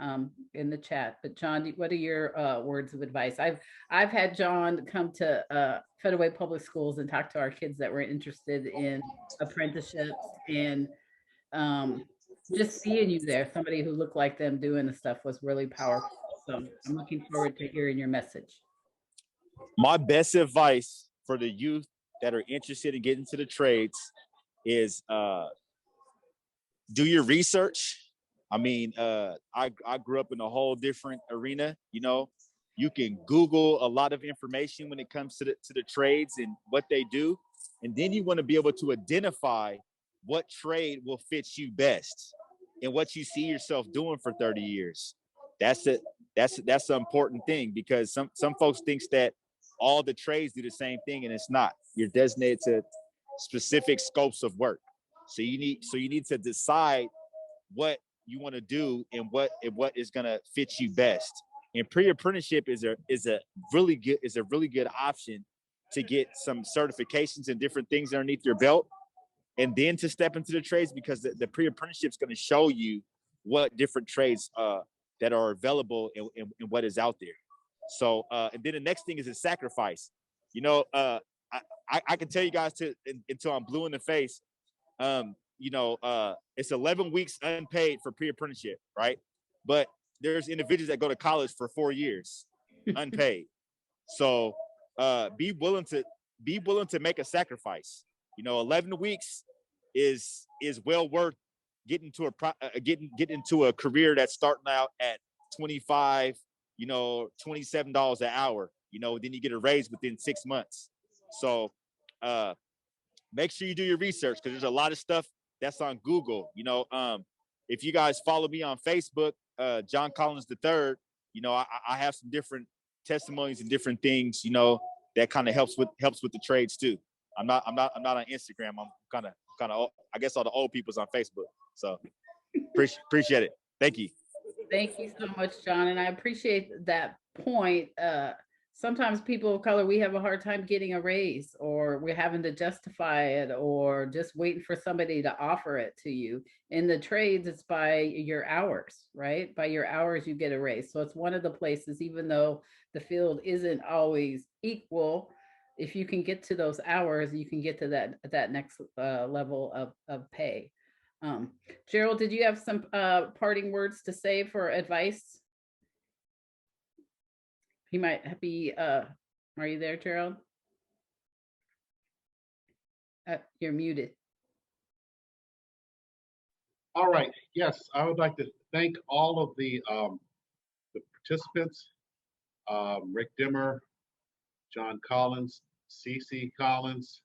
S4: in the chat. But John, what are your words of advice? I've had John come to Federal Way Public Schools and talk to our kids that were interested in apprenticeships, and just seeing you there, somebody who looked like them doing the stuff, was really powerful. So I'm looking forward to hearing your message.
S6: My best advice for the youth that are interested in getting into the trades is do your research. I mean, I grew up in a whole different arena. You know, you can Google a lot of information when it comes to the trades and what they do, and then you want to be able to identify what trade will fit you best and what you see yourself doing for 30 years. That's it. That's an important thing, because some folks thinks that all the trades do the same thing, and it's not. You're designated to specific scopes of work. So you need to decide what you want to do and what is going to fit you best. And pre-apprenticeship is a really good option to get some certifications and different things underneath your belt, and then to step into the trades, because the pre-apprenticeship is going to show you what different trades that are available and what is out there. So and then the next thing is a sacrifice. You know, I can tell you guys until I'm blue in the face. It's 11 weeks unpaid for pre-apprenticeship, right? But there's individuals that go to college for 4 years. unpaid. So be willing to make a sacrifice. 11 weeks is well worth getting to getting into a career that's starting out at 25, $27 an hour. Then you get a raise within 6 months. So make sure you do your research, because there's a lot of stuff that's on Google. If you guys follow me on Facebook, John Collins III, I have some different testimonies and different things, that kind of helps with the trades too. I'm not on Instagram. I'm kind of I guess all the old people's on Facebook. So appreciate it. Thank you.
S4: Thank you so much, John. And I appreciate that point. Sometimes people of color, we have a hard time getting a raise, or we're having to justify it, or just waiting for somebody to offer it to you. In the trades, it's by your hours, right? By your hours, you get a raise. So it's one of the places, even though the field isn't always equal, if you can get to those hours, you can get to that next level of pay. Gerald, did you have some parting words to say for advice? He might be, are you there, Gerald? You're muted.
S3: All right. Yes, I would like to thank all of the participants, Rick Dimmer, John Collins, CC Collins,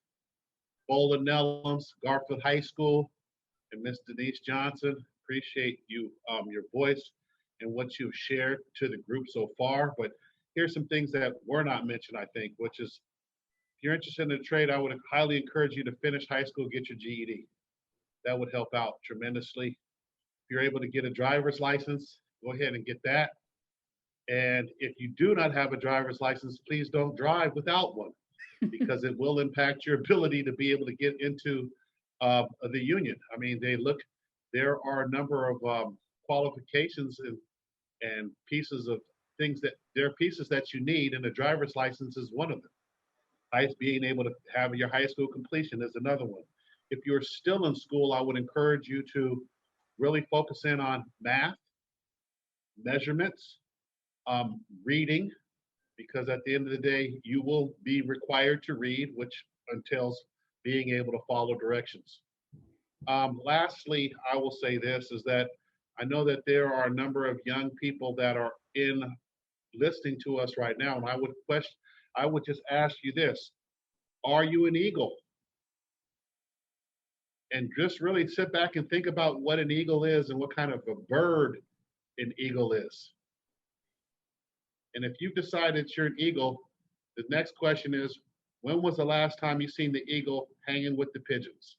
S3: Bola Nellums, Garfield High School, and Miss Denise Johnson. Appreciate you, your voice and what you've shared to the group so far. But here's some things that were not mentioned, I think, which is, if you're interested in a trade, I would highly encourage you to finish high school, get your GED. That would help out tremendously. If you're able to get a driver's license, go ahead and get that. And if you do not have a driver's license, please don't drive without one, because it will impact your ability to be able to get into the union. I mean, there are a number of qualifications and pieces of things there are pieces that you need, and a driver's license is one of them. Being able to have your high school completion is another one. If you're still in school, I would encourage you to really focus in on math, measurements, reading, because at the end of the day, you will be required to read, which entails being able to follow directions. Lastly, I will say this, is that I know that there are a number of young people that are listening to us right now, and I would just ask you this: are you an eagle? And just really sit back and think about what an eagle is and what kind of a bird an eagle is. And if you've decided you're an eagle, the next question is, when was the last time you seen the eagle hanging with the pigeons?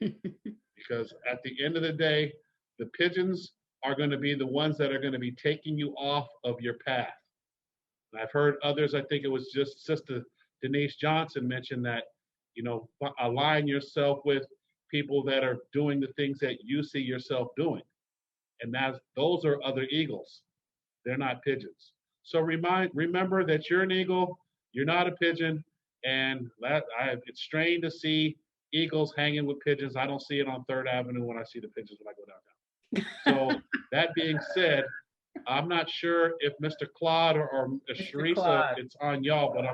S3: Because at the end of the day, the pigeons are going to be the ones that are going to be taking you off of your path. And I've heard others, I think it was just Sister Denise Johnson mentioned that, align yourself with people that are doing the things that you see yourself doing. And those are other eagles. They're not pigeons. So remember that you're an eagle, you're not a pigeon, and it's strange to see eagles hanging with pigeons. I don't see it on 3rd Avenue when I see the pigeons when I go downtown. So that being said, I'm not sure if Mr. Claude or Sharisa, it's on y'all, but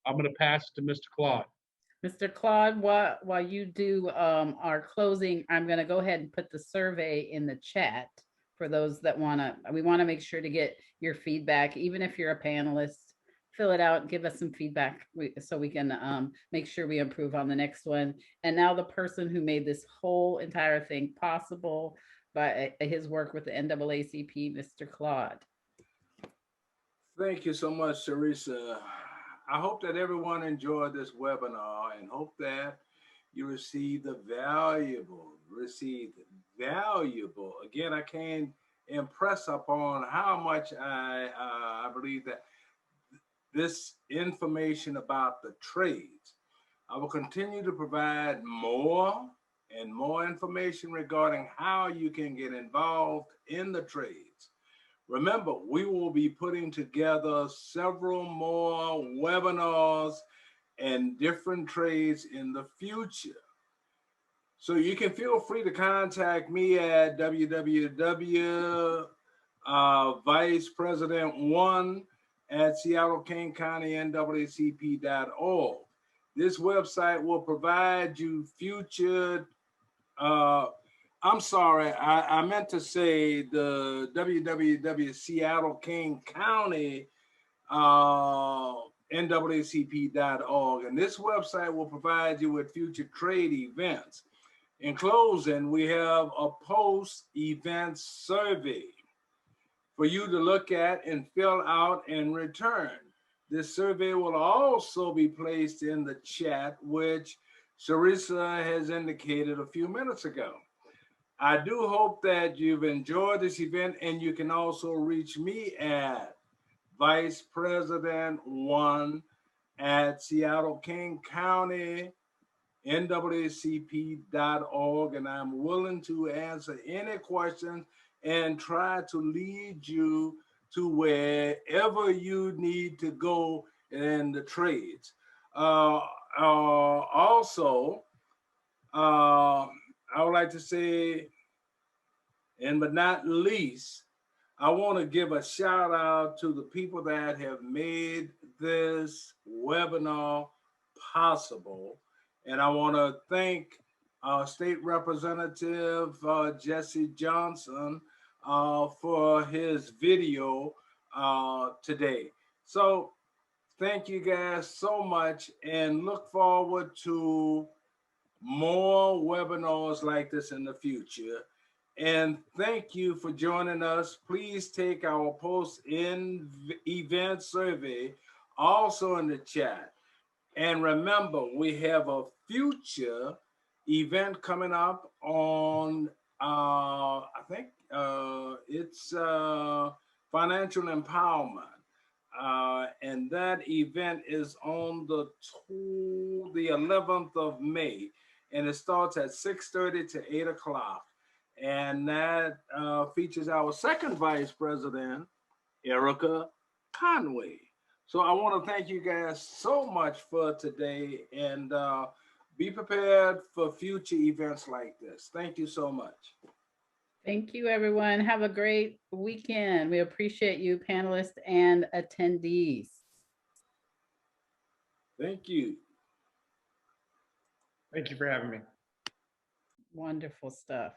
S3: I'm going to pass it to Mr. Claude.
S4: Mr. Claude, while you do our closing, I'm going to go ahead and put the survey in the chat for those that we want to make sure to get your feedback. Even if you're a panelist, fill it out, give us some feedback so we can make sure we improve on the next one. And now the person who made this whole entire thing possible by his work with the NAACP, Mr. Claude.
S1: Thank you so much, Teresa. I hope that everyone enjoyed this webinar and hope that you received valuable. Again, I can't impress upon how much I believe that this information about the trades. I will continue to provide more and more information regarding how you can get involved in the trades. Remember, we will be putting together several more webinars and different trades in the future. So you can feel free to contact me at www.vicepresident1 at SeattleKingCountyNAACP.org. This website will provide you future, I'm sorry, I meant to say the www Seattle King County NAACP.org. And this website will provide you with future trade events. In closing, we have a post-event survey for you to look at and fill out and return. This survey will also be placed in the chat, which Charissa has indicated a few minutes ago. I do hope that you've enjoyed this event, and you can also reach me at Vice President 1 at Seattle King County NAACP.org, and I'm willing to answer any questions and try to lead you to wherever you need to go in the trades. Also, I would like to say, and but not least, I want to give a shout out to the people that have made this webinar possible. And I want to thank State Representative Jesse Johnson for his video today. So thank you guys so much, and look forward to more webinars like this in the future. And thank you for joining us. Please take our post-event survey also in the chat. And remember, we have a future event coming up on, I think it's financial empowerment. And that event is on the 11th of May, and it starts at 6:30 to 8 o'clock. And that features our second Vice President, Erica Conway. So I want to thank you guys so much for today, and be prepared for future events like this. Thank you so much.
S4: Thank you, everyone. Have a great weekend. We appreciate you, panelists and attendees.
S1: Thank you.
S9: Thank you for having me.
S4: Wonderful stuff.